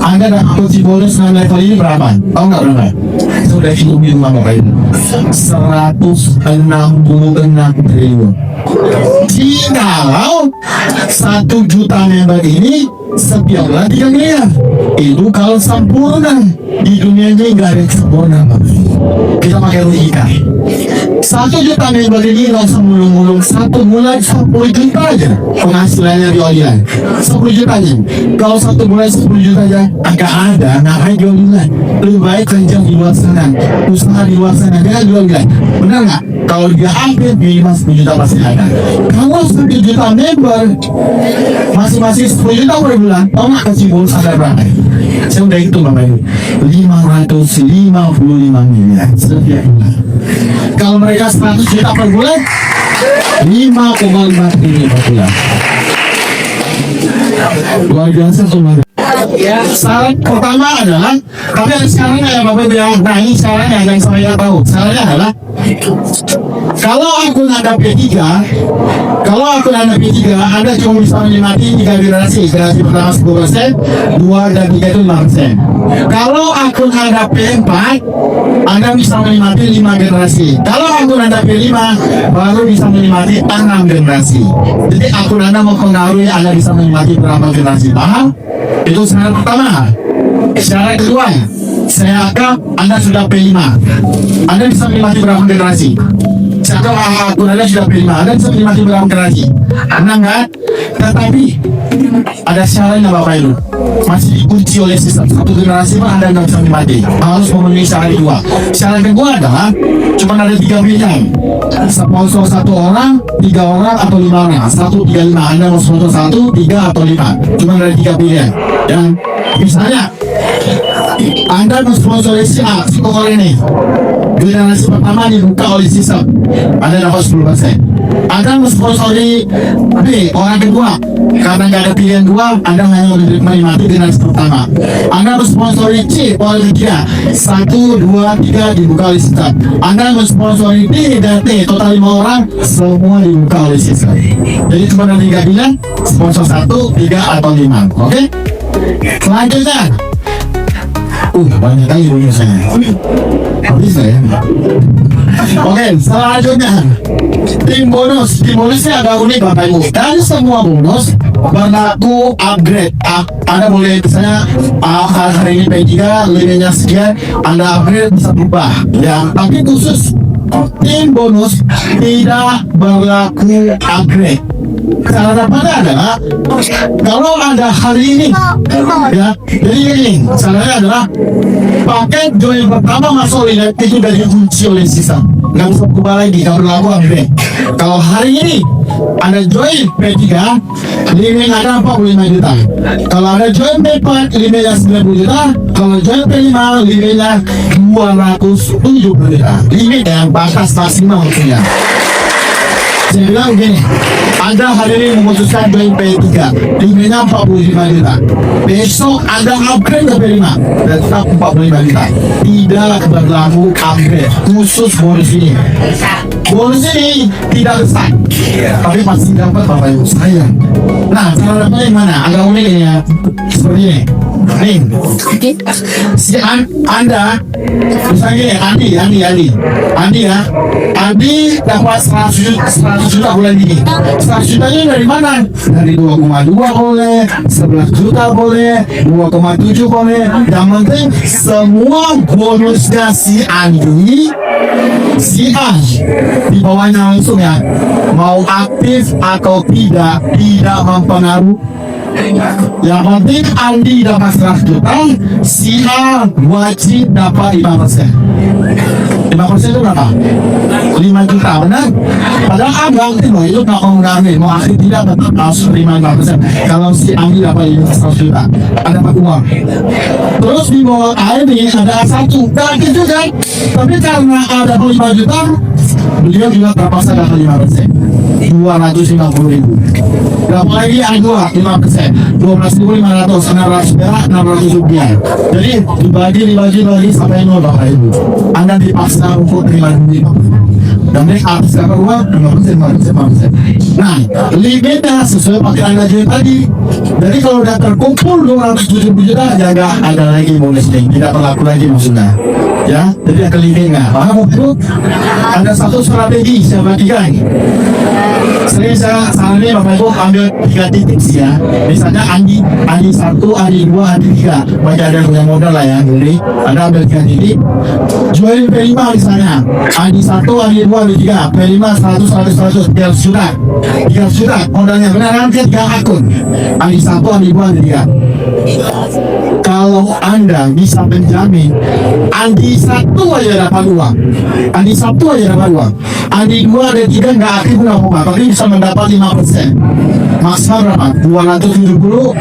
Anda dapat kunci bonus dengan level ini berapa? Tahu nggak berapa? Sudah hitung di rumah Bapak Ibu, 166 triliun. Kalau 1 juta member ini setiap bulan 3 miliar, itu kalau sempurna. Di dunia ini nggak ada yang sempurna Bapak Ibu. Kita pakai logika. 1 juta member ini langsung mulung-mulung 1 bulan 10 juta aja penghasilannya di online. 10 juta aja. Kalau 1 bulan 10 juta aja agak ada, ngapain jual online? Lebih baik kerja di luar sana, usaha di luar sana, jangan jual online. Benar nggak? Kalau dia aktif minimal 10 juta pasti ada. Kalau 1 juta member masing-masing 10 juta per bulan, tahu nggak kasih bonus ada berapa? Saya udah hitung Bapak Ibu, 555 miliar setiap bulan. Kalau mereka 100 juta per bulan, 5,5 triliun per bulan. Luar biasa semua. Saran pertama adalah, tapi yang sekarang ya Bapak Ibu yang, nah ini sekarang yang saya tahu. Sarannya adalah, kalau akun Anda P3, Anda cuma bisa menikmati 3 generasi. Generasi pertama 10%, 2 dan 3 itu 5%. Kalau akun Anda P4, Anda bisa menikmati 5 generasi. Kalau akun Anda P5, baru bisa menikmati 6 generasi. Jadi akun Anda mempengaruhi Anda bisa menikmati berapa generasi. Paham? Itu syarat pertama. Syarat kedua, saya anggap Anda sudah P5, Anda bisa menikmati berapa generasi. Saya anggap akun Anda sudah P5, Anda bisa menikmati berapa generasi. Anda enggak, tetapi ada syaratnya Bapak Ibu, masih dikunci oleh sistem. 1 generasi pun Anda nggak bisa menikmati, harus memenuhi syarat kedua. Syarat kedua adalah cuma ada 3 pilihan, sponsor 1 orang, 3 orang, atau 5 orang. 1, 3, 5. Anda mau sponsor 1, 3, atau 5. Cuma ada 3 pilihan. Yang misalnya Anda mensponsori si A, si orang ini, generasi pertama dibuka oleh sistem, Anda dapat 10%. Anda mensponsori B, orang kedua, karena nggak ada pilihan 2, Anda hanya menikmati generasi pertama. Anda mensponsori C, orang ketiga, 1, 2, 3 dibuka oleh sistem. Anda mensponsori D dan T, total 5 orang, semua dibuka oleh sistem. Jadi cuma ada 3 pilihan, sponsor 1, 3, atau 5. Oke? Selanjutnya, banyak kali bonusnya. Bisa ya. Oke, selanjutnya tim bonusnya agak unik Bapak Ibu. Dan semua bonus berlaku upgrade. Anda boleh misalnya hari ini P3 limitnya sekian, Anda upgrade bisa berubah ya. Tapi khusus tim bonus tidak berlaku upgrade. Harapannya adalah kalau Anda hari ini ya, jadi ini caranya adalah paket join pertama masuk lihat itu udah dikunci oleh sistem, nggak bisa berubah lagi, nggak berlaku upgrade. Kalau hari ini Anda join P3, limit Anda 45 juta. Kalau Anda join P4, limitnya 90 juta. Kalau join P5, limitnya 270 juta. Limit yang batas maksimal maksudnya. Saya bilang begini, Anda hari ini memutuskan join P3, limitnya 45 juta. Besok Anda upgrade ke P5, dan tetap 45 juta. Tidak berlaku upgrade, khusus bonus ini. Bonus ini tidak besar, tapi pasti dapat Bapak Ibu sayang. Nah, cara dapatnya gimana? Agak unik ini ya, seperti ini. Nih, si Anda, misalnya Andi ya, Andi dapat 100 juta bulan ini. 100 jutanya dari mana? Dari 2,2 boleh, 11 juta boleh, 2,7 boleh. Yang penting semua bonusnya si Andi, si A di bawahnya langsung ya, mau aktif atau tidak mempengaruhi. Yang penting Andi dapat 100 juta, si A wajib dapat 5%. 5% itu berapa? 5 juta, benar? Padahal A nggak aktif loh, itu nggak mengurangi. Mau aktif tidak tetap harus terima 5%. Kalau si Andi dapat 100 juta, ada dapat uang. Terus di bawah A ini ada A1, nggak aktif juga. Tapi karena A dapat 5 juta, beliau juga terpaksa dapat 5%. 250.000. Berapa lagi A2 5%, 12.500, 600 perak, 600 rupiah. Jadi dibagi sampai 0 Bapak Ibu. Anda dipaksa untuk terima duit. Dan mereka atas dapat uang 5%. Nah, limitnya sesuai pakai Anda jadi tadi. Jadi kalau udah terkumpul 270 juta, ya nggak ada lagi bonus nih, tidak berlaku lagi maksudnya. Ya, jadi ada limitnya. Paham Bu? Ada satu strategi saya bagikan. Sering saya salahnya Bapak Ibu ambil 3 titik sih ya. Misalnya Andi 1, Andi 2, Andi 3. Bagi ada yang punya modal lah ya. Jadi Anda ambil 3 titik, jualin P5 misalnya. Andi 1, Andi 2, Andi 3. P5 100, 300 juta. 300 juta modalnya benar nanti 3 akun. Andi 1, Andi 2, Andi 3. Kalau Anda bisa menjamin Andi 1 aja dapat uang, Andi 1 aja dapat uang, Andi 2 dan 3 nggak aktif nggak apa-apa, tapi bisa mendapat 5%. Maksimal berapa? 270,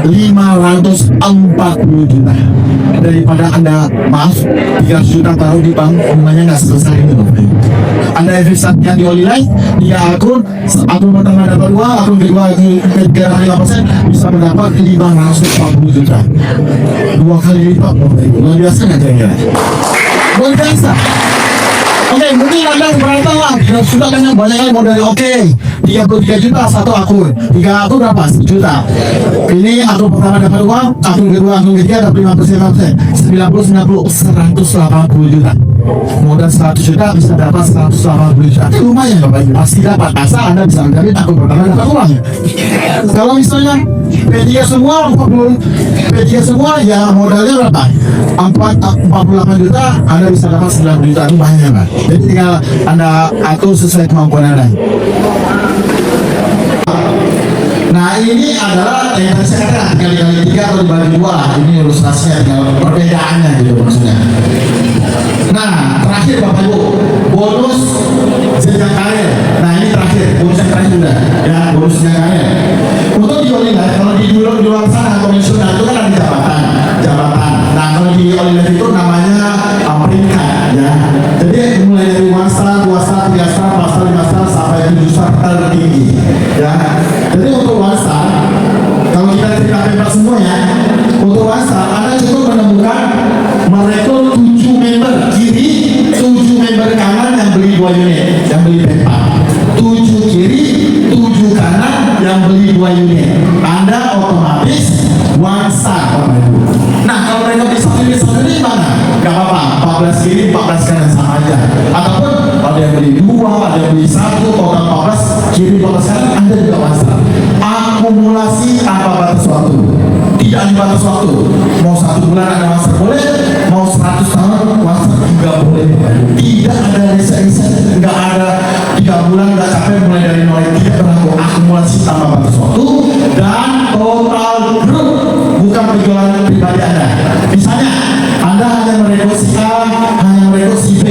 540 juta. Daripada Anda maaf 300 juta taruh di bank, rumahnya nggak selesai itu. Anda investasinya di online, 3 akun pertama dapat 2, akun kedua 5%, bisa mendapat 540 juta. 2 kali lipat, luar biasa nggak kira-kira? Luar biasa. Oke, mungkin Anda berapa lah? Sudah kan yang banyak kan modalnya. Oke, 33 juta satu akun. 3 akun berapa? 1 juta. Ini akun pertama dapat uang, akun kedua, akun ketiga dapat 5%. 90, 180 juta. Modal 100 juta bisa dapat 180 juta. Itu lumayan Bapak Ibu. Pasti dapat. Asal Anda bisa menjamin akun pertama dapat uang. Kalau misalnya P3 semua 40, P3 semua ya modalnya berapa? 48 juta, Anda bisa dapat 9 juta. Itu banyak kan? Jadi tinggal Anda atur sesuai kemampuan Anda. Nah ini adalah yang saya katakan kali 3 atau dibagi 2. Ini ilustrasinya tinggal perbedaannya gitu maksudnya. Nah terakhir Bapak Ibu, bonus jenjang karir. Nah ini terakhir, bonus yang terakhir sudah ya, bonus jenjang karir. Untuk di Oliver, kalau di luar sana komisioner itu kan ada jabatan. Nah kalau di Oliver itu namanya peringkat ya. Jadi mulai dari 1 star, 2 star, 3 star, 4 star, 5 star sampai 7 star tertinggi ya. Jadi untuk 1 star, kalau kita cerita bebas semuanya, untuk 1 star Anda cukup menemukan merekrut 7 member kiri, 7 member kanan yang beli 2 unit, yang beli P4. 7 kiri, 7 kanan yang beli 2 unit. Anda otomatis 1 star. Nah kalau mereka bisa pilih sendiri mana? Gak apa-apa, 14 kiri, 14 kanan sama aja. Ataupun ada yang beli 2, ada yang beli 1, total 14 kiri, 14 kanan, Anda juga 1 star. Akumulasi tanpa batas waktu, tidak ada batas waktu. Mau 1 bulan ada master boleh, mau 100 tahun master juga boleh. Tidak ada reset, nggak ada 3 bulan nggak capek mulai dari 0, tidak berlaku. Akumulasi tanpa batas waktu dan total grup, bukan penjualan pribadi Anda. Misalnya Anda hanya merekrut si A, hanya merekrut si B.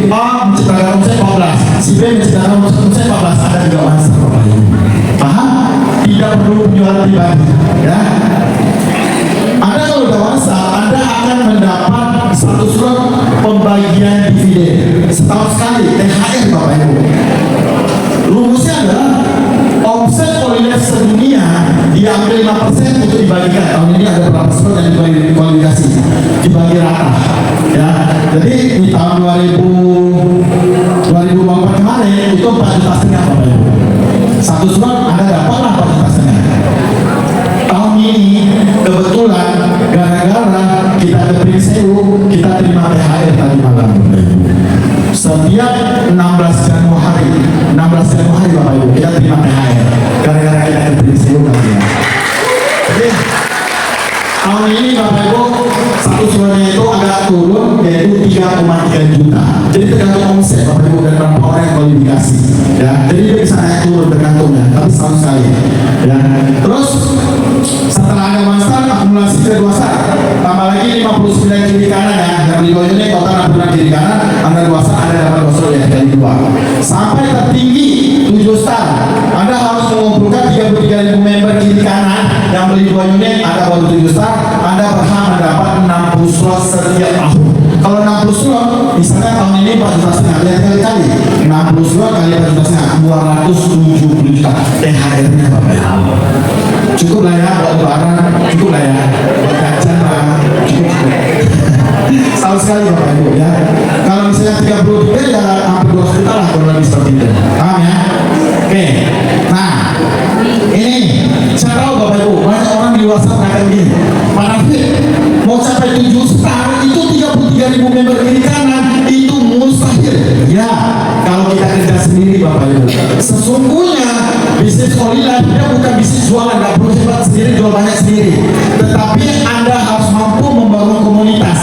A menciptakan omset 14, si B menciptakan omset 14, Anda juga master. Paham? Tidak perlu penjualan pribadi ya. Anda kalau dewasa, Anda akan mendapat 1 surat pembagian dividen setahun sekali, THR Bapak Ibu. Rumusnya adalah omset Oliver sedunia diambil 5% untuk dibagikan. Tahun ini ada berapa surat yang dikualifikasi, dibagi rata ya. Jadi di tahun 2024 kemarin itu 4,5 juta Bapak Ibu. 1 surat Anda dapatlah 4,5 juta. Tahun ini kebetulan berapa orang yang kualifikasi ya, jadi dia bisa naik turun tergantung ya, tapi selalu sekali ya. Terus setelah ada master akumulasi kedua saat tambah lagi 59 kiri kanan ya, yang di bawah ini kota Ragunan kiri kanan, Anda dua saat ada dapat kosong ya, dari dua sampai tertinggi 7 star. Anda harus mengumpulkan 33.000 member kiri kanan yang beli 2 unit, ada baru 7 star. Anda berhak mendapat 60 slot setiap tahun. Kalau 60 slot, misalnya tahun ini 4 juta setengah, lihat kali-kali 60 slot kali 4 juta setengah, 270 juta THR-nya Bapak Ibu. Cukup lah ya buat lebaran, cukup lah ya buat jajan lah, cukup. Sama sekali Bapak Ibu ya. Kalau misalnya 30 juta ya hampir 2 juta lah kalau lebih seperti itu. Paham ya? Oke. Nah, ini saya tahu Bapak Ibu banyak orang di luar sana mengatakan begini, Pak Rafi mau capai 7 star itu 33.000 member kiri kanan itu mustahil. Ya, kalau kita kerja sendiri Bapak Ibu. Sesungguhnya bisnis Olilah dia bukan bisnis jualan, nggak perlu cepat sendiri, jual banyak sendiri. Tetapi Anda harus mampu membangun komunitas.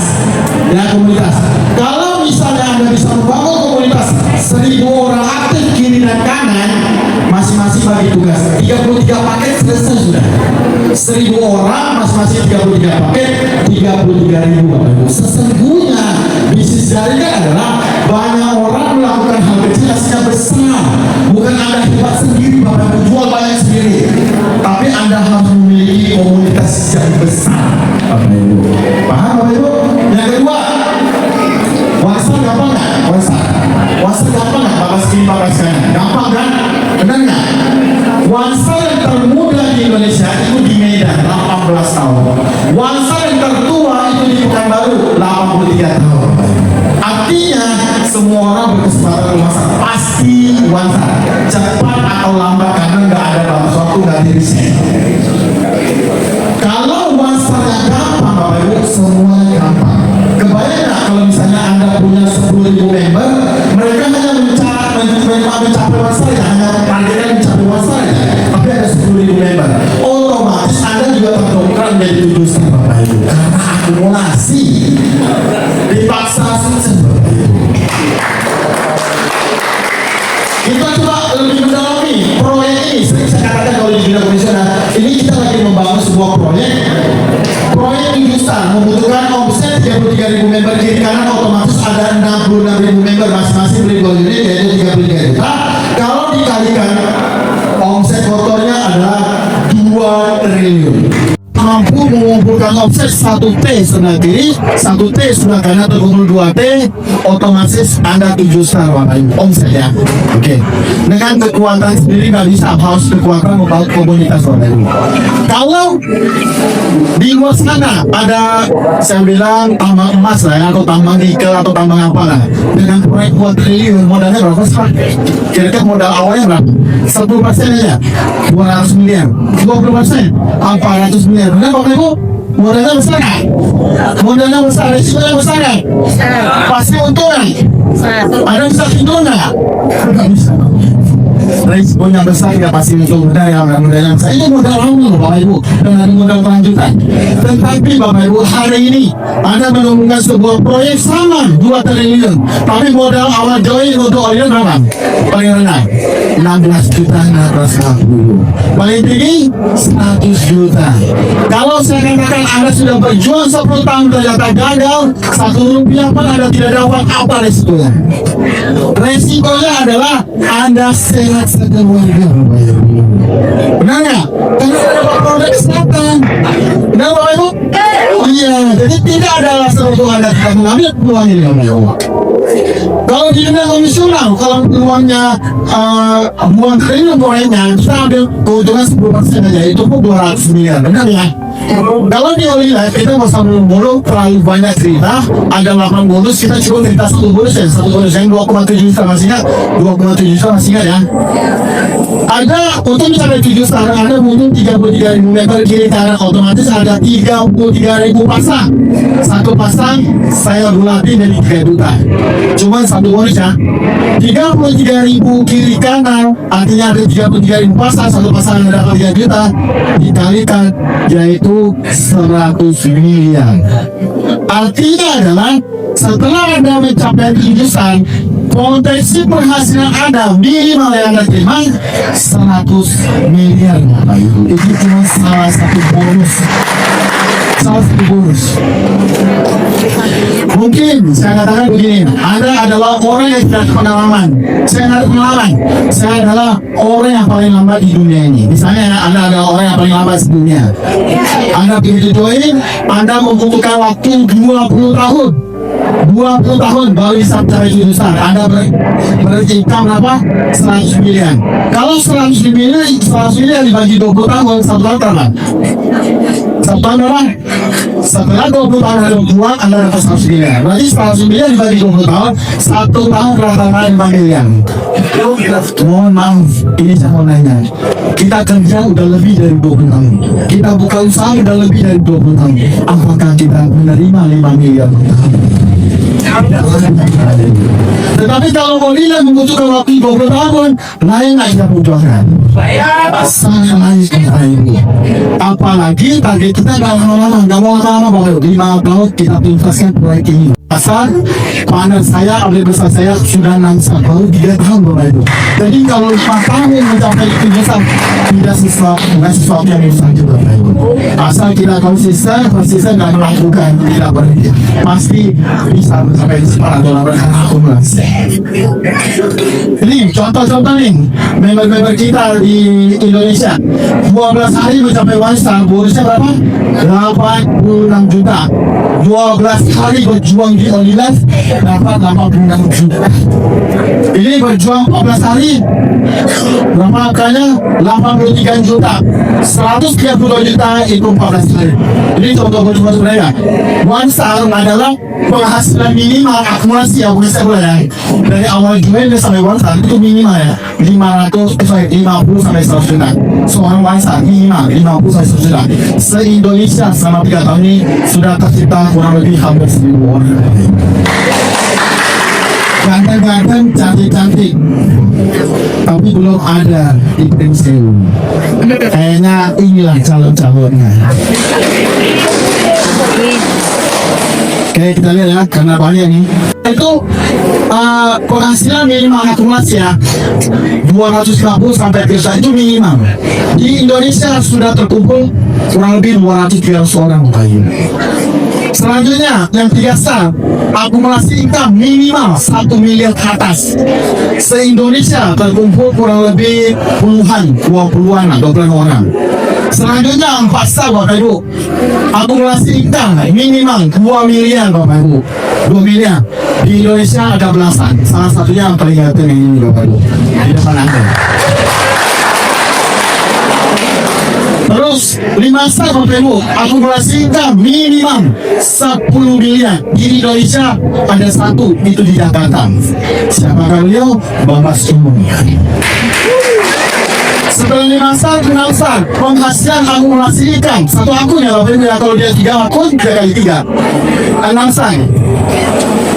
Ya, komunitas. Kalau misalnya Anda bisa membangun komunitas 1.000 orang aktif kiri dan kanan, masing-masing bagi tugas 33 paket selesai sudah. 1.000 orang masing-masing 33 paket, 33.000 Bapak Ibu. Sesungguhnya bisnis jaringan adalah banyak orang melakukan hal kecil hasilnya besar. Bukan Anda hebat sendiri Bapak Ibu, jual banyak sendiri, tapi Anda harus memiliki komunitas yang besar Bapak Ibu. Paham Bapak Ibu? Yang kedua, WhatsApp gampang nggak? WhatsApp gampang nggak? Bapak sekali Bapak sekalian, gampang kan? Benar nggak? WhatsApp yang termuda di Indonesia itu di Medan 18 tahun. WhatsApp yang tertua itu di Pekanbaru 83 tahun. Artinya semua orang berkesempatan WhatsApp, pasti WhatsApp cepat atau lambat karena nggak ada dalam suatu nggak diriset. Kalau WhatsApp yang gampang Bapak Ibu, semuanya gampang. Kebayang nggak kalau misalnya Anda punya 10.000 member, mereka hanya mencapai WhatsApp ya, hanya targetnya mencapai WhatsApp ya, tapi ada 10.000 member, otomatis Anda juga terdongkrak menjadi 7 star Bapak Ibu karena akumulasi dipaksa sukses Bapak Ibu. Kita coba lebih mendalami proyek ini. Sering saya katakan kalau di bidang komisioner ini kita lagi membangun sebuah proyek 7 star, membutuhkan omset 33.000 member kiri kanan, otomatis ada 66.000 member masing-masing beli 2 unit yaitu 33 juta. Kalau dikalikan omset kotornya adalah 2 triliun. Mampu mengumpulkan omset 1T sebelah kiri, 1T sebelah kanan terkumpul 2T, otomatis Anda 7 star Bapak Ibu omset ya. Oke. Dengan kekuatan sendiri nggak bisa, harus kekuatan membangun komunitas Bapak Ibu. Kalau di luar sana ada, saya bilang tambang emas lah ya, atau tambang nikel atau tambang apa lah, dengan proyek 2 triliun modalnya berapa sih? Kira-kira modal awalnya berapa? 1% aja 200 miliar, 20% 400 miliar. Benar Bapak Ibu? Modalnya besar nggak? Modalnya besar, risikonya besar nggak? Pasti untung nggak? Ada bisa untung nggak? Nggak bisa. Risikonya besar nggak pasti untung, benar ya, modalnya besar. Itu modal awal Bapak Ibu, dan ada modal kelanjutan. Tetapi Bapak Ibu hari ini Anda menemukan sebuah proyek sama 2 triliun, tapi modal awal join untuk Olion berapa? Paling rendah 16 juta 650, paling tinggi 100 juta. Kalau saya katakan Anda sudah berjuang 10 tahun ternyata gagal, 1 rupiah pun Anda tidak dapat, apa resikonya? Resikonya adalah Anda sehat sekeluarga Bapak Ibu. Benar nggak? Karena ada produk kesehatan. Benar Bapak Ibu? Iya, jadi tidak ada alasan untuk Anda tidak mengambil peluang ini Bapak Ibu. Kalau di dunia komisional, kalau peluangnya buang triliun proyeknya, kita ambil keuntungan 10% aja, itu pun 200 miliar, benar ya? Kalau di Olilah kita nggak usah mulu terlalu banyak cerita, ada 8 bonus, kita cukup cerita 1 bonus ya, 1 bonus yang 2,7 juta masih ingat, 2,7 juta masih ingat ya. Ada untuk mencapai 7 star, ada butuh 33.000 member kiri kanan, otomatis ada 33.000 pasang. 1 pasang saya bulatin dari 3 juta. Cuma 1 bonus ya. 33.000 kiri kanan, artinya ada 33.000 pasang, 1 pasang ada 3 juta, dikalikan yaitu 100 miliar. Artinya adalah setelah Anda mencapai 7 star, Potensi penghasilan Anda minimal yang Anda terima 100 miliar Bapak Ibu. Itu cuma salah satu bonus. Mungkin saya katakan begini, Anda adalah orang yang tidak pengalaman. Saya tidak ada pengalaman. Saya adalah orang yang paling lambat di dunia ini. Misalnya Anda adalah orang yang paling lambat di dunia. Anda begitu join, Anda membutuhkan waktu 20 tahun. 20 tahun baru bisa mencapai jurusan. Anda berincang berapa? 100 miliar. Kalau 100 miliar dibagi 20 tahun, 1 tahun berapa? 1 tahun berapa? Setelah 20 tahun Anda berjuang, Anda dapat 100 miliar. Berarti 100 miliar dibagi 20 tahun, 1 tahun rata-rata 5 miliar. Mohon maaf, ini saya mau nanya. Kita kerja udah lebih dari 20 tahun. Kita buka usaha udah lebih dari 20 tahun. Apakah kita menerima 5 miliar? Tetapi kalau Molina membutuhkan waktu 20 tahun, lain nggak kita butuhkan. Sangat lain sekali. Apalagi target kita nggak mau lama-lama, 5 tahun kita investasikan proyek ini. Asal panen saya, ambil besar saya sudah 6 baru 3 tahun Bapak Ibu. Jadi kalau 5 tahun mencapai itu besar, tidak sesuatu yang besar juga Bapak Ibu. Asal kita konsisten dan melakukan, tidak berhenti, pasti bisa mencapai $100 berakumulasi. Ini contoh-contoh nih, member-member kita di Indonesia 12 hari mencapai one star, bonusnya berapa? 86 juta. 12 hari berjuang di OnlyLife dapat 86 juta. Ini berjuang 14 hari berapa angkanya? 83 juta. 132 juta itu 14 hari. Ini contoh-contoh sebenarnya. One star adalah penghasilan minimal akumulasi yang bisa mulai dari awal join sampai one star itu minimal ya 50 sampai 100 juta. Seorang one star minimal 50 sampai 100 juta. Se-Indonesia selama 3 tahun ini sudah tercipta kurang lebih hampir 1.000 orang. Ganteng-ganteng, cantik-cantik, tapi belum ada di pensiun. Kayaknya inilah calon-calonnya. Oke, kita lihat ya, karena banyak nih. Itu penghasilan minimal akumulasi ya 250 sampai 300 itu minimal. Di Indonesia sudah terkumpul kurang lebih 200-300 orang. Selanjutnya yang 3 star, akumulasi income minimal 1 miliar ke atas. Se-Indonesia terkumpul kurang lebih puluhan, 20-an orang. Selanjutnya 4 star Bapak Ibu, akumulasi income minimal 2 miliar Bapak Ibu. 2 miliar. Di Indonesia ada belasan. Salah satunya yang paling ganteng ini Bapak Ibu, di depan Anda. Terus 5 star Bapak Ibu, akumulasi income minimal 10 miliar. Di Indonesia ada 1, itu di Jakarta. Siapakah beliau? Bapak Sumuni. Setelah 5 star, 6 star, penghasilan akumulasi income satu akun ya Bapak Ibu ya. Kalau dia 3 akun, 3 kali 3 6 star.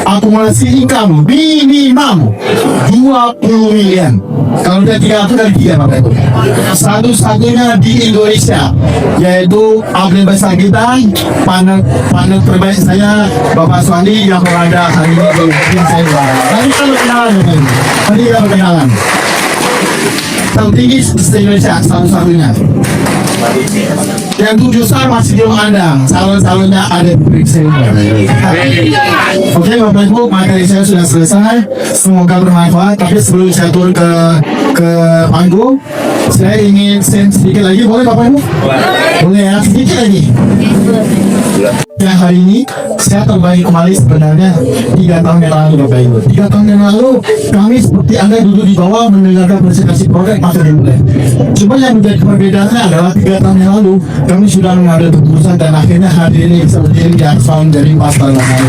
Akumulasi income minimum 20 miliar. Kalau dia 3 akun dari 3 Bapak Ibu. Satu-satunya di Indonesia, yaitu abdi besar kita, partner terbaik saya Bapak Suandi yang berada hari ini di tim saya. Tadi kita berkenalan Bapak Ibu. Tadi kita berkenalan. Tertinggi se-Indonesia satu-satunya. Yang 7 star masih belum ada, calon-calonnya ada di periksa. Oke Bapak Ibu, materi saya sudah selesai. Semoga bermanfaat. Tapi sebelum saya turun ke panggung, saya ingin send sedikit lagi, boleh Bapak Ibu? Boleh ya, sedikit lagi. Ya, hari ini saya terbaik kembali sebenarnya 3 tahun yang lalu Bapak Ibu. 3 tahun yang lalu kami seperti Anda duduk di bawah mendengarkan presentasi proyek masuk dimulai. Cuma yang menjadi perbedaannya adalah 3 tahun yang lalu kami sudah mengambil keputusan dan akhirnya hari ini bisa berdiri di atas tahun dari master lain.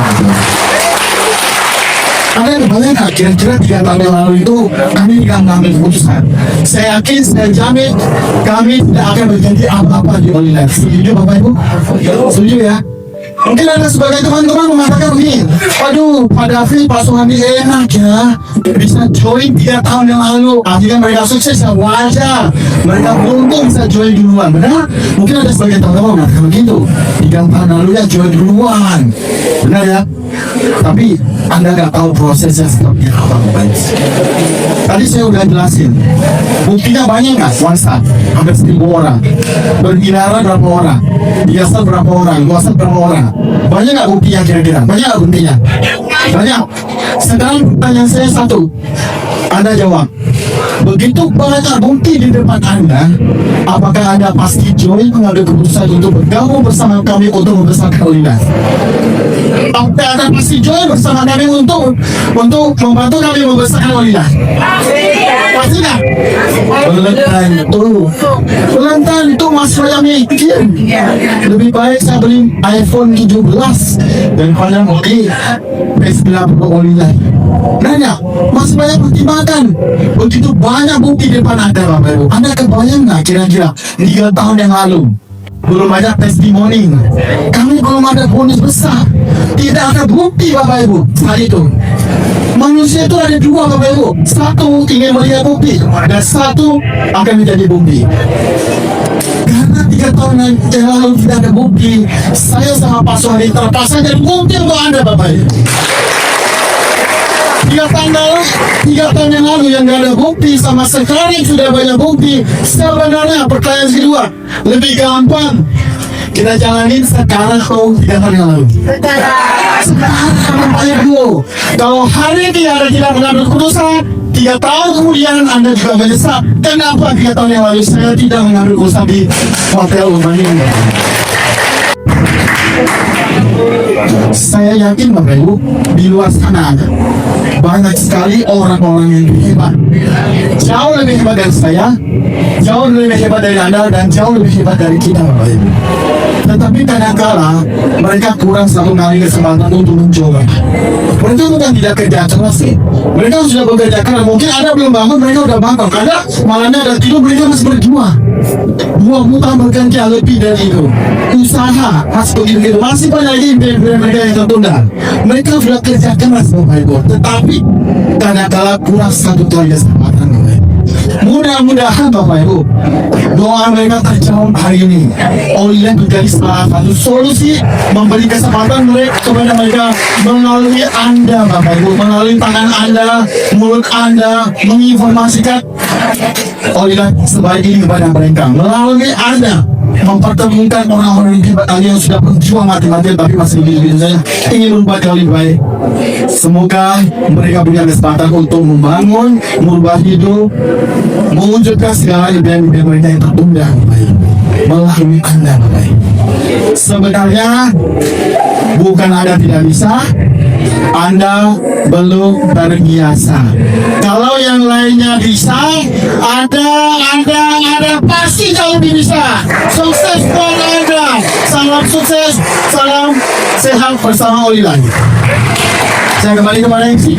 Kalian boleh nggak kira-kira 3 tahun yang lalu itu kami tidak mengambil keputusan? Saya yakin, saya jamin kami tidak akan berjanji apa-apa di OnlyLife. Setuju Bapak Ibu? Setuju ya? Mungkin ada sebagian teman-teman mengatakan begini, aduh Pak Davi, Pak Suhandi enak ya, bisa join 3 tahun yang lalu, akhirnya mereka sukses ya, wajar, mereka beruntung bisa join duluan, benar? Mungkin ada sebagian teman-teman mengatakan begitu, 3 tahun lalu ya join duluan, benar ya? Tapi Anda nggak tahu prosesnya seperti apa, Bapak. Tadi saya udah jelasin, buktinya banyak nggak? WhatsApp hampir 1000 orang, bergilara berapa orang, biasa berapa orang, WhatsApp berapa orang, banyak nggak buktinya kira-kira? Banyak nggak buktinya? Banyak. Sekarang pertanyaan saya satu, Anda jawab. Begitu banyak bukti di depan Anda, apakah Anda pasti join mengambil keputusan untuk bergabung bersama kami untuk membesarkan Olinas? Apakah Anda pasti join bersama kami untuk membantu kami membesarkan Olinas? Pasti nggak? Belum tentu Mas Roya mikir. Lebih baik saya beli iPhone 17 daripada beli PS9 Pro Olinas. Nanya, Mas Roya pertimbangkan. Begitu banyak bukti di depan Anda, Bapak Ibu. Anda kebayang nggak kira-kira 3 tahun yang lalu belum ada testimoni, kami belum ada bonus besar, tidak ada bukti, Bapak Ibu. Saat itu manusia itu ada 2, Bapak Ibu. Satu ingin melihat bukti, dan satu akan menjadi bukti. Karena 3 tahun yang lalu tidak ada bukti, saya sama Pak Suhadi terpaksa jadi bukti untuk Anda, Bapak Ibu. 3 tahun yang lalu yang gak ada bukti, sama sekarang sudah banyak bukti. Sebenarnya pertanyaan kedua lebih gampang kita jalanin sekarang atau 3 tahun yang lalu? Sekarang Bapak Ibu. Kalau hari ini Anda tidak mengambil keputusan, 3 tahun kemudian Anda juga menyesal. Kenapa 3 tahun yang lalu saya tidak mengambil keputusan di hotel Urban ini? Saya yakin Bapak Ibu, di luar sana banyak sekali orang-orang yang lebih hebat, jauh lebih hebat dari saya, jauh lebih hebat dari Anda, dan jauh lebih hebat dari kita, Bapak Ibu. Tetapi kadang-kala mereka kurang satu kali kesempatan untuk mencoba. Mereka bukan tidak kerja keras sih, mereka sudah bekerja keras. Mungkin Anda belum bangun, mereka udah bangun. Kadang malamnya ada tidur, mereka masih berjuang. 2 bulan bekerja lebih dari itu, usaha begitu. Masih banyak lagi impian mereka yang tertunda. Mereka sudah kerja keras, Bapak Ibu, tetapi kadang-kala kurang satu kali kesempatan, Bapak Ibu. Mudah-mudahan Bapak Ibu, doa mereka terjawab hari ini. Olinas menjadi salah satu solusi memberi kesempatan mereka kepada mereka melalui Anda, Bapak Ibu, melalui tangan Anda, mulut Anda, menginformasikan Olinas sebaik ini kepada mereka. Melalui Anda mempertemukan orang-orang yang hebat yang sudah berjuang mati-matian tapi masih begitu saja ingin membuat yang lebih baik. Semoga mereka punya kesempatan untuk membangun, merubah hidup, mewujudkan segala impian-impian mereka yang tertunda melalui Anda, Bapak. Sebenarnya bukan Anda tidak bisa, Anda belum terbiasa. Kalau yang lainnya bisa, Anda pasti jauh lebih bisa. Sukses buat Anda. Salam sukses, salam sehat bersama Olinas. Saya kembali kepada MC.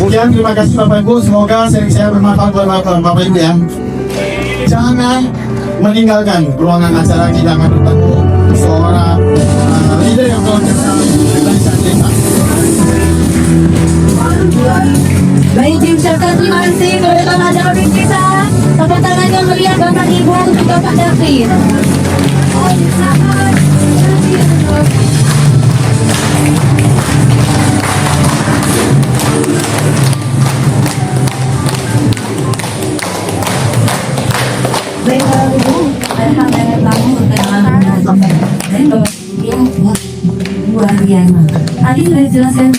Kemudian terima kasih Bapak Ibu. Semoga sharing saya bermanfaat buat Bapak Ibu ya. Jangan meninggalkan ruangan acara kita akan bertemu seorang leader yang telah baik, diucapkan terima kasih kepada Bapak David kita. Tepuk tangan yang meriah Bapak Ibu untuk Bapak David. Baik, Bapak Ibu, ada hal yang tamu luar biasa. Tadi sudah dijelaskan.